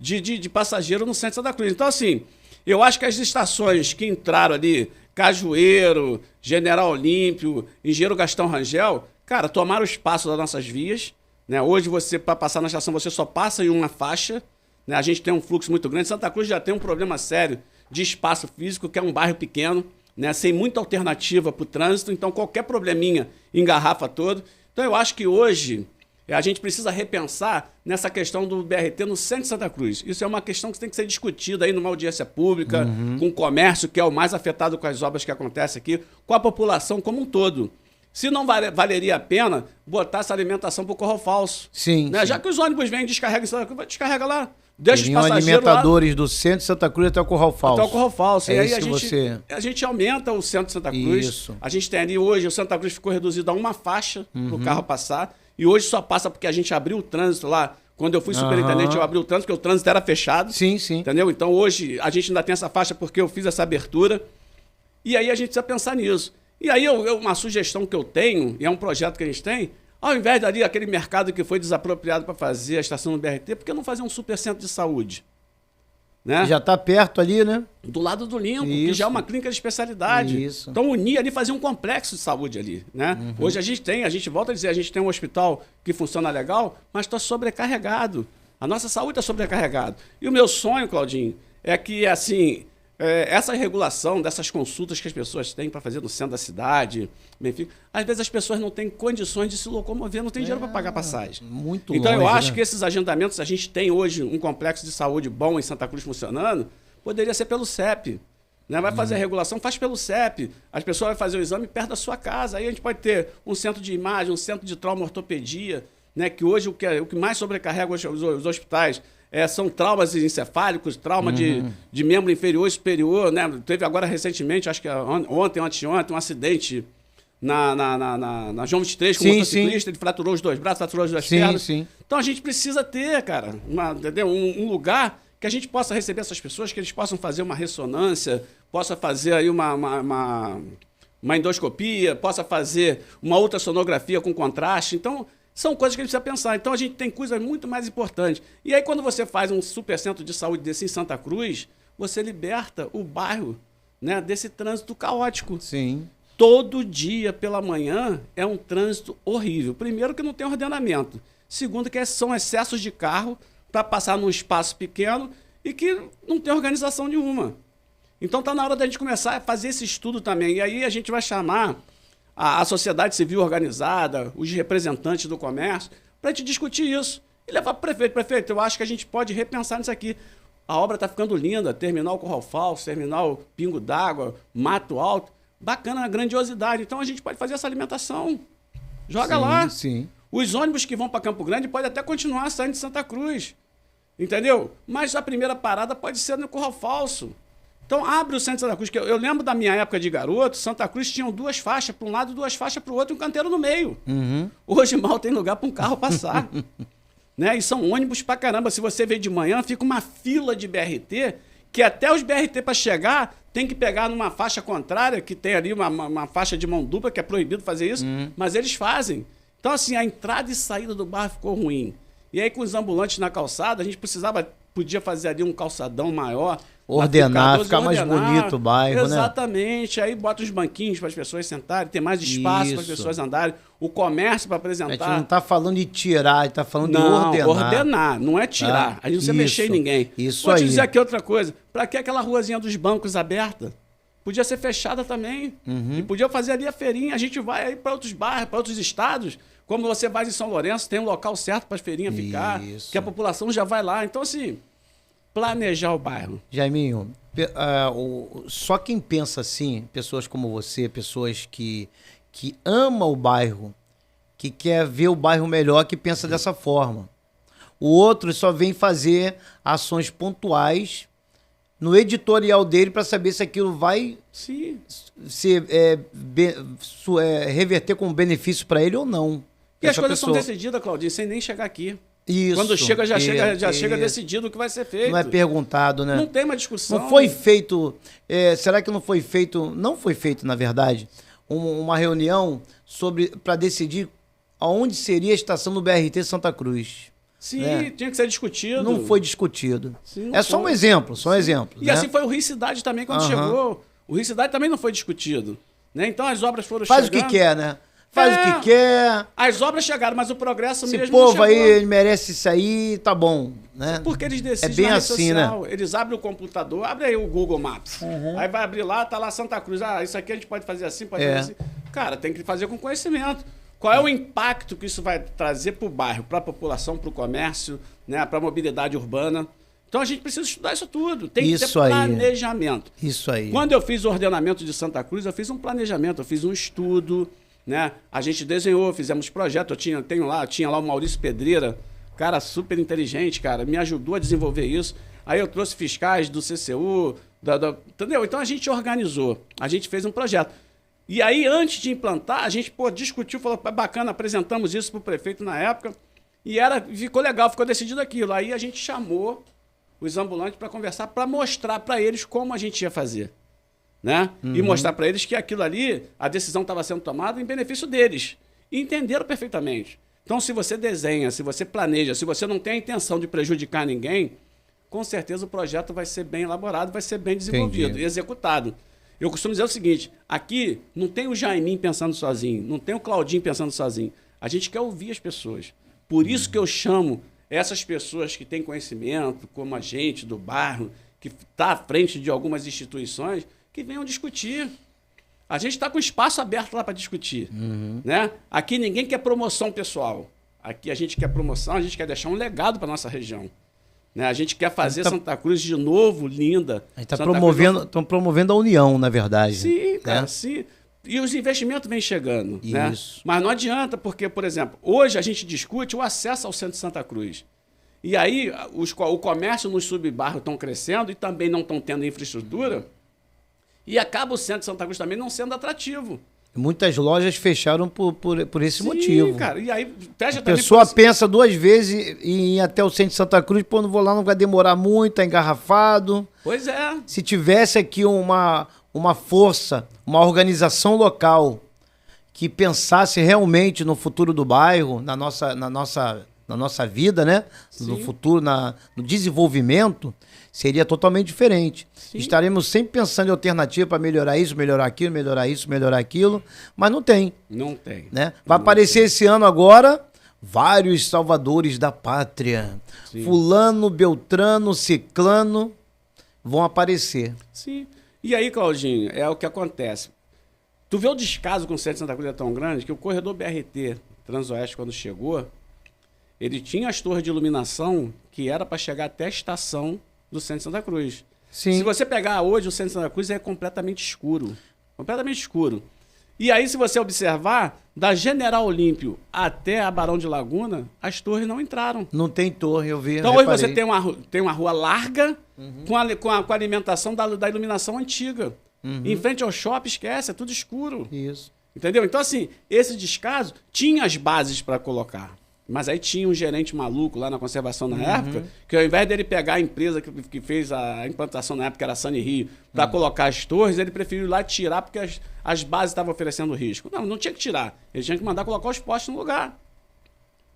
de passageiro no centro de Santa Cruz. Então, assim, eu acho que as estações que entraram ali, Cajueiro, General Olímpio, Engenheiro Gastão Rangel, cara, tomaram o espaço das nossas vias, né? Hoje você, para passar na estação, você só passa em uma faixa, né? A gente tem um fluxo muito grande. Santa Cruz já tem um problema sério de espaço físico, que é um bairro pequeno, né? Sem muita alternativa para o trânsito, então qualquer probleminha engarrafa todo. Então eu acho que hoje a gente precisa repensar nessa questão do BRT no centro de Santa Cruz. Isso é uma questão que tem que ser discutida aí numa audiência pública, com o comércio, que é o mais afetado com as obras que acontecem aqui, com a população como um todo. Se não valeria a pena botar essa alimentação para o Corral Falso. Sim, né? sim. Já que os ônibus vêm e descarregam em Santa Cruz, descarrega lá. Deixa os Teriam passageiros alimentadores do centro de Santa Cruz até o Corral Falso. até o Corral Falso. É e aí isso a gente aumenta o centro de Santa Cruz. Isso. A gente tem ali hoje, o Santa Cruz ficou reduzido a uma faixa para o carro passar. E hoje só passa porque a gente abriu o trânsito lá. Quando eu fui superintendente, eu abri o trânsito, porque o trânsito era fechado. Sim, sim. Entendeu? Então hoje a gente ainda tem essa faixa porque eu fiz essa abertura. E aí a gente precisa pensar nisso. E aí uma sugestão que eu tenho, e é um projeto que a gente tem, ao invés dali aquele mercado que foi desapropriado para fazer a estação do BRT, por que não fazer um supercentro de saúde? Né? Já está perto ali, né? Do lado do Lincoln, que já é uma clínica de especialidade. Isso. Então, unir ali, fazer um complexo de saúde ali, né? Hoje a gente volta a dizer, a gente tem um hospital que funciona legal, mas está sobrecarregado. A nossa saúde está sobrecarregada. E o meu sonho, Claudinho, é que, assim, essa regulação dessas consultas que as pessoas têm para fazer no centro da cidade, enfim, às vezes as pessoas não têm condições de se locomover, não tem dinheiro para pagar passagem. Muito então longe, eu acho né? que esses agendamentos, a gente tem hoje um complexo de saúde bom em Santa Cruz funcionando, poderia ser pelo CEP. Né? Vai fazer a regulação, faz pelo CEP. As pessoas vão fazer o exame perto da sua casa. Aí a gente pode ter um centro de imagem, um centro de trauma-ortopedia, né? Que hoje o que mais sobrecarrega os hospitais são traumas encefálicos, trauma de membro inferior e superior. Né? Teve agora recentemente, acho que ontem, anteontem, um acidente na João 23 com um motociclista, ele fraturou os dois braços, fraturou as duas pernas. Sim. Então a gente precisa ter, cara, entendeu? Um lugar que a gente possa receber essas pessoas, que eles possam fazer uma ressonância, possa fazer aí uma endoscopia, possa fazer uma ultrassonografia com contraste. Então, são coisas que a gente precisa pensar. Então, a gente tem coisas muito mais importantes. E aí, quando você faz um supercentro de saúde desse em Santa Cruz, você liberta o bairro, né, desse trânsito caótico. Sim. Todo dia pela manhã é um trânsito horrível. Primeiro, que não tem ordenamento. Segundo, que são excessos de carro para passar num espaço pequeno e que não tem organização nenhuma. Então está na hora da gente começar a fazer esse estudo também. E aí a gente vai chamar a sociedade civil organizada, os representantes do comércio, para a gente discutir isso. E levar para o prefeito. Prefeito, eu acho que a gente pode repensar nisso aqui. A obra está ficando linda, terminal Corral Falso, terminal Pingo d'Água, Mato Alto. Bacana, a grandiosidade. Então a gente pode fazer essa alimentação. Joga lá. Sim. Os ônibus que vão para Campo Grande podem até continuar saindo de Santa Cruz. Entendeu? Mas a primeira parada pode ser no Corral Falso. Então abre o centro de Santa Cruz. Que eu lembro da minha época de garoto, Santa Cruz tinha duas faixas para um lado, duas faixas para o outro e um canteiro no meio. Hoje mal tem lugar para um carro passar. Né? E são ônibus para caramba. Se você vê de manhã, fica uma fila de BRT, que até os BRT para chegar tem que pegar numa faixa contrária, que tem ali uma faixa de mão dupla, que é proibido fazer isso, mas eles fazem. Então, assim, a entrada e saída do bairro ficou ruim. E aí, com os ambulantes na calçada, a gente podia fazer ali um calçadão maior. Ordenar, ficar mais bonito o bairro, Exatamente. Aí bota os banquinhos para as pessoas sentarem, ter mais espaço para as pessoas andarem, o comércio para apresentar. A gente não está falando de tirar, a gente está falando de ordenar. Ordenar, não é tirar. A gente não precisa mexer em ninguém. Isso aí. Vou te dizer aqui outra coisa. Para que aquela ruazinha dos bancos aberta? Podia ser fechada também. E podia fazer ali a feirinha. A gente vai aí para outros bairros, para outros estados. Como você vai em São Lourenço, tem um local certo para as feirinhas ficar, que a população já vai lá. Então, assim, planejar o bairro. Jaiminho, só quem pensa assim, pessoas como você, pessoas que amam o bairro, que quer ver o bairro melhor, que pensa dessa forma. O outro só vem fazer ações pontuais no editorial dele para saber se aquilo vai reverter como benefício para ele ou não. E as coisas são decididas, Claudinho, sem nem chegar aqui. Isso, quando chega, chega decidido o que vai ser feito. Não é perguntado, né? Não tem uma discussão. Não foi feito... será que não foi feito... Não foi feito, na verdade, uma reunião para decidir aonde seria a estação do BRT Santa Cruz. Sim, tinha que ser discutido. Não foi discutido. Sim, só um exemplo, E né? assim foi o Rio Cidade também, quando chegou. O Rio Cidade também não foi discutido. Né? Então as obras foram Faz chegando. o que quer, né? Faz o que quer. As obras chegaram, mas o progresso Esse mesmo povo não chegou. aí, ele merece isso aí, tá bom. Né? Porque eles decidem bem na rede assim, social. né? Eles abrem o computador, abre aí o Google Maps. Aí vai abrir lá, tá lá Santa Cruz. Ah, isso aqui a gente pode fazer assim, pode fazer assim. Cara, tem que fazer com conhecimento. Qual é o impacto que isso vai trazer para o bairro, para a população, para o comércio, né, para a mobilidade urbana? Então a gente precisa estudar isso tudo. Tem que ter planejamento. Isso aí. Quando eu fiz o ordenamento de Santa Cruz, eu fiz um planejamento, eu fiz um estudo, né? A gente desenhou, fizemos projeto. Eu tinha lá o Maurício Pedreira, cara super inteligente, cara, me ajudou a desenvolver isso. Aí eu trouxe fiscais do CCU, entendeu? Então a gente organizou, a gente fez um projeto. E aí, antes de implantar, a gente discutiu, falou, bacana, apresentamos isso para o prefeito na época, e ficou legal, ficou decidido aquilo. Aí a gente chamou os ambulantes para conversar, para mostrar para eles como a gente ia fazer. Né? E mostrar para eles que aquilo ali, a decisão estava sendo tomada em benefício deles. E entenderam perfeitamente. Então, se você desenha, se você planeja, se você não tem a intenção de prejudicar ninguém, com certeza o projeto vai ser bem elaborado, vai ser bem desenvolvido e executado. Eu costumo dizer o seguinte, aqui não tem o Jaiminho pensando sozinho, não tem o Claudinho pensando sozinho. A gente quer ouvir as pessoas. Por isso que eu chamo essas pessoas que têm conhecimento, como a gente do bairro, que está à frente de algumas instituições, que venham discutir. A gente está com espaço aberto lá para discutir. Né? Aqui ninguém quer promoção pessoal. Aqui a gente quer promoção, a gente quer deixar um legado para a nossa região. Né? A gente quer fazer Santa Cruz de novo linda. A gente está promovendo a união, na verdade. Sim, cara, sim. E os investimentos vêm chegando. Isso. Né? Mas não adianta, porque, por exemplo, hoje a gente discute o acesso ao centro de Santa Cruz. E aí o comércio nos subbairros estão crescendo e também não estão tendo infraestrutura. E acaba o centro de Santa Cruz também não sendo atrativo. Muitas lojas fecharam por esse motivo. Cara, e aí a pessoa pensa 2 vezes em ir até o centro de Santa Cruz, pô, não vou lá, não vai demorar muito, tá engarrafado. Pois é. Se tivesse aqui uma força, uma organização local que pensasse realmente no futuro do bairro, na nossa vida, né? Sim. No futuro, no desenvolvimento, seria totalmente diferente. Sim. Estaremos sempre pensando em alternativa para melhorar isso, melhorar aquilo, melhorar isso, melhorar aquilo, mas não tem. Não tem. Né? Vai aparecer esse ano agora vários salvadores da pátria. Sim. Fulano, Beltrano, Ciclano vão aparecer. Sim. E aí, Claudinho, é o que acontece. Tu vê o descaso com o centro de Santa Cruz é tão grande que o corredor BRT Transoeste, quando chegou, ele tinha as torres de iluminação que era para chegar até a estação do centro de Santa Cruz. Sim. Se você pegar hoje, o centro de Santa Cruz é completamente escuro. Completamente escuro. E aí, se você observar, da General Olímpio até a Barão de Laguna, as torres não entraram. Não tem torre, eu vi. Então hoje você tem uma rua larga com a alimentação da iluminação antiga. Em frente ao shopping, esquece, é tudo escuro. Isso. Entendeu? Então, assim, esse descaso tinha as bases para colocar. Mas aí tinha um gerente maluco lá na conservação na época, que ao invés dele pegar a empresa que fez a implantação na época, que era a Sunny Rio, para colocar as torres, ele preferiu ir lá tirar porque as bases estavam oferecendo risco. Não tinha que tirar. Ele tinha que mandar colocar os postos no lugar.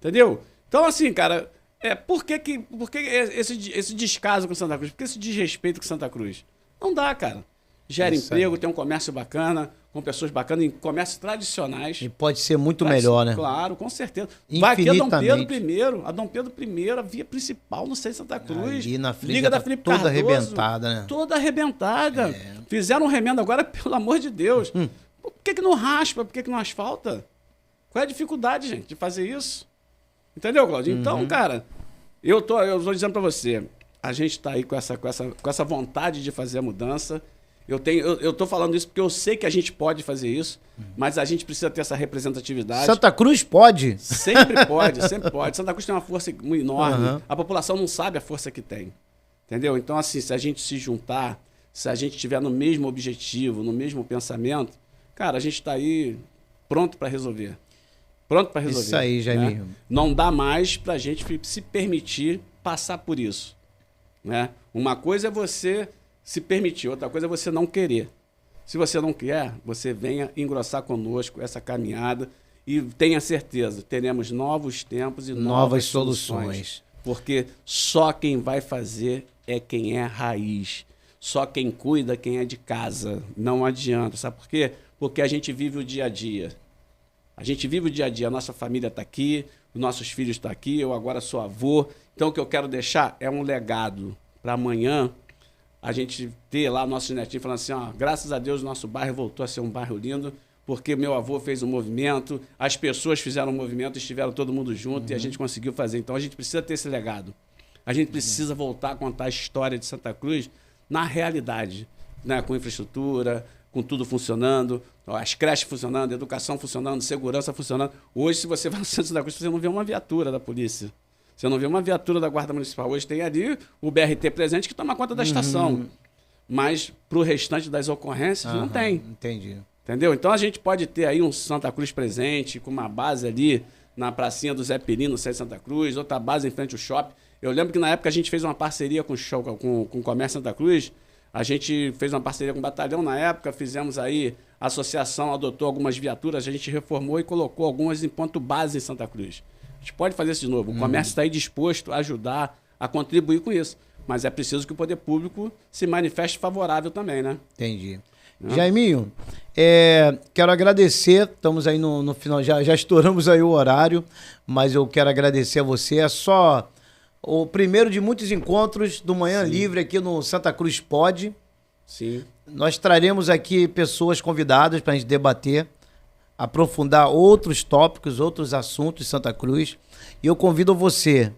Entendeu? Então, assim, cara, por que esse descaso com Santa Cruz? Por que esse desrespeito com Santa Cruz? Não dá, cara. Gera emprego, tem um comércio bacana, com pessoas bacanas, em comércios tradicionais. E pode ser muito melhor, né? Claro, com certeza. Vai ter Dom Pedro I, a Dom Pedro I, a via principal no centro de Santa Cruz. Ali na Liga da Felipe toda Cardoso, arrebentada, né? Toda arrebentada. Fizeram um remendo agora, pelo amor de Deus. Por que não raspa? Por que não asfalta? Qual é a dificuldade, gente, de fazer isso? Entendeu, Claudinho? Então, cara, eu tô dizendo para você, a gente tá aí com essa vontade de fazer a mudança. Eu tô falando isso porque eu sei que a gente pode fazer isso, mas a gente precisa ter essa representatividade. Santa Cruz pode? Sempre pode, sempre pode. Santa Cruz tem uma força muito enorme. A população não sabe a força que tem. Entendeu? Então, assim, se a gente se juntar, se a gente estiver no mesmo objetivo, no mesmo pensamento, cara, a gente está aí pronto para resolver. Pronto para resolver. Isso aí, Jaiminho. Né? Não dá mais para a gente se permitir passar por isso. Né? Uma coisa é você se permitir, outra coisa é você não querer. Se você não quer, você venha engrossar conosco essa caminhada e tenha certeza, teremos novos tempos e novas soluções. Porque só quem vai fazer é quem é raiz. Só quem cuida, quem é de casa. Não adianta. Sabe por quê? Porque a gente vive o dia a dia. A gente vive o dia a dia. A nossa família está aqui, os nossos filhos estão aqui, eu agora sou avô. Então, o que eu quero deixar é um legado para amanhã a gente ter lá nossos netinhos falando assim, ó, graças a Deus o nosso bairro voltou a ser um bairro lindo, porque meu avô fez um movimento, as pessoas fizeram um movimento, estiveram todo mundo junto e a gente conseguiu fazer. Então, a gente precisa ter esse legado. A gente precisa voltar a contar a história de Santa Cruz na realidade, né? Com infraestrutura, com tudo funcionando, as creches funcionando, a educação funcionando, segurança funcionando. Hoje, se você vai no centro de Santa Cruz, você não vê uma viatura da polícia. Você não vê uma viatura da Guarda Municipal. Hoje tem ali o BRT presente que toma conta da estação. Mas para o restante das ocorrências, não tem. Entendi. Entendeu? Então a gente pode ter aí um Santa Cruz presente, com uma base ali na pracinha do Zé Perini, no centro de Santa Cruz, outra base em frente ao shopping. Eu lembro que na época a gente fez uma parceria com o Comércio Santa Cruz. A gente fez uma parceria com o Batalhão na época, fizemos aí, a associação adotou algumas viaturas, a gente reformou e colocou algumas em ponto base em Santa Cruz. A gente pode fazer isso de novo. O comércio está aí disposto a ajudar, a contribuir com isso. Mas é preciso que o poder público se manifeste favorável também, né? Entendi. Jaiminho, quero agradecer, estamos aí no final, já estouramos aí o horário, mas eu quero agradecer a você. É só o primeiro de muitos encontros do Manhã Livre aqui no Santa Cruz Pod. Sim. Nós traremos aqui pessoas convidadas para a gente debater, aprofundar outros tópicos, outros assuntos de Santa Cruz. E eu convido você,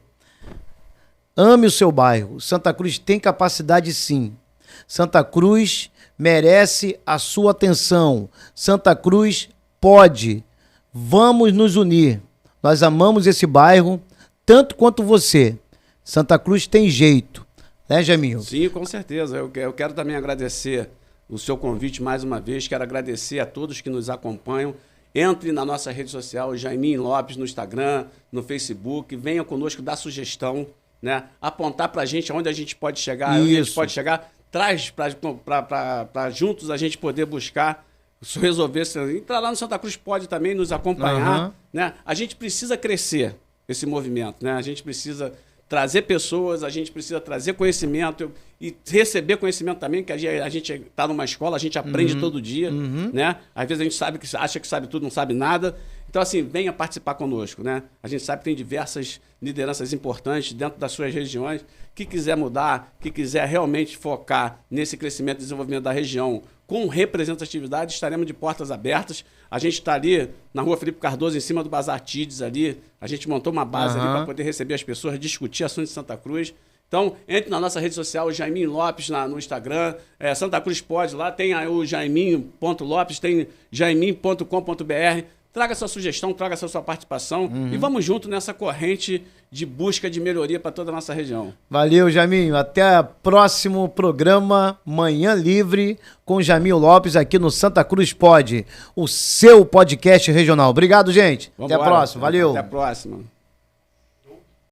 ame o seu bairro. Santa Cruz tem capacidade sim. Santa Cruz merece a sua atenção. Santa Cruz pode. Vamos nos unir. Nós amamos esse bairro tanto quanto você. Santa Cruz tem jeito. Né, Jaiminho? Sim, com certeza. Eu quero também agradecer o seu convite mais uma vez. Quero agradecer a todos que nos acompanham. Entre na nossa rede social, Jaiminho Lopes, no Instagram, no Facebook. Venha conosco dar sugestão, né? Apontar para a gente onde a gente pode chegar, onde a gente pode chegar. Traz para juntos a gente poder buscar, resolver. Entrar lá no Santa Cruz pode também nos acompanhar. Né? A gente precisa crescer esse movimento. Né? A gente precisa trazer pessoas, a gente precisa trazer conhecimento e receber conhecimento também, que a gente está numa escola, a gente aprende todo dia. Né? Às vezes a gente acha que sabe tudo, não sabe nada. Então, assim, venha participar conosco, né? A gente sabe que tem diversas lideranças importantes dentro das suas regiões que quiser mudar, que quiser realmente focar nesse crescimento e desenvolvimento da região com representatividade, estaremos de portas abertas. A gente está ali na Rua Felipe Cardoso, em cima do Bazar Tides ali. A gente montou uma base ali para poder receber as pessoas, discutir assuntos de Santa Cruz. Então, entre na nossa rede social, Jaiminho Lopes no Instagram, Santa Cruz Pod, lá tem aí o jaiminho.lopes, tem jaiminho.com.br. Traga sua sugestão, traga sua participação e vamos junto nessa corrente de busca de melhoria para toda a nossa região. Valeu, Jaiminho. Até o próximo programa Manhã Livre com Jaiminho Lopes aqui no Santa Cruz Pod, o seu podcast regional. Obrigado, gente. Até a próxima. Valeu. Até a próxima.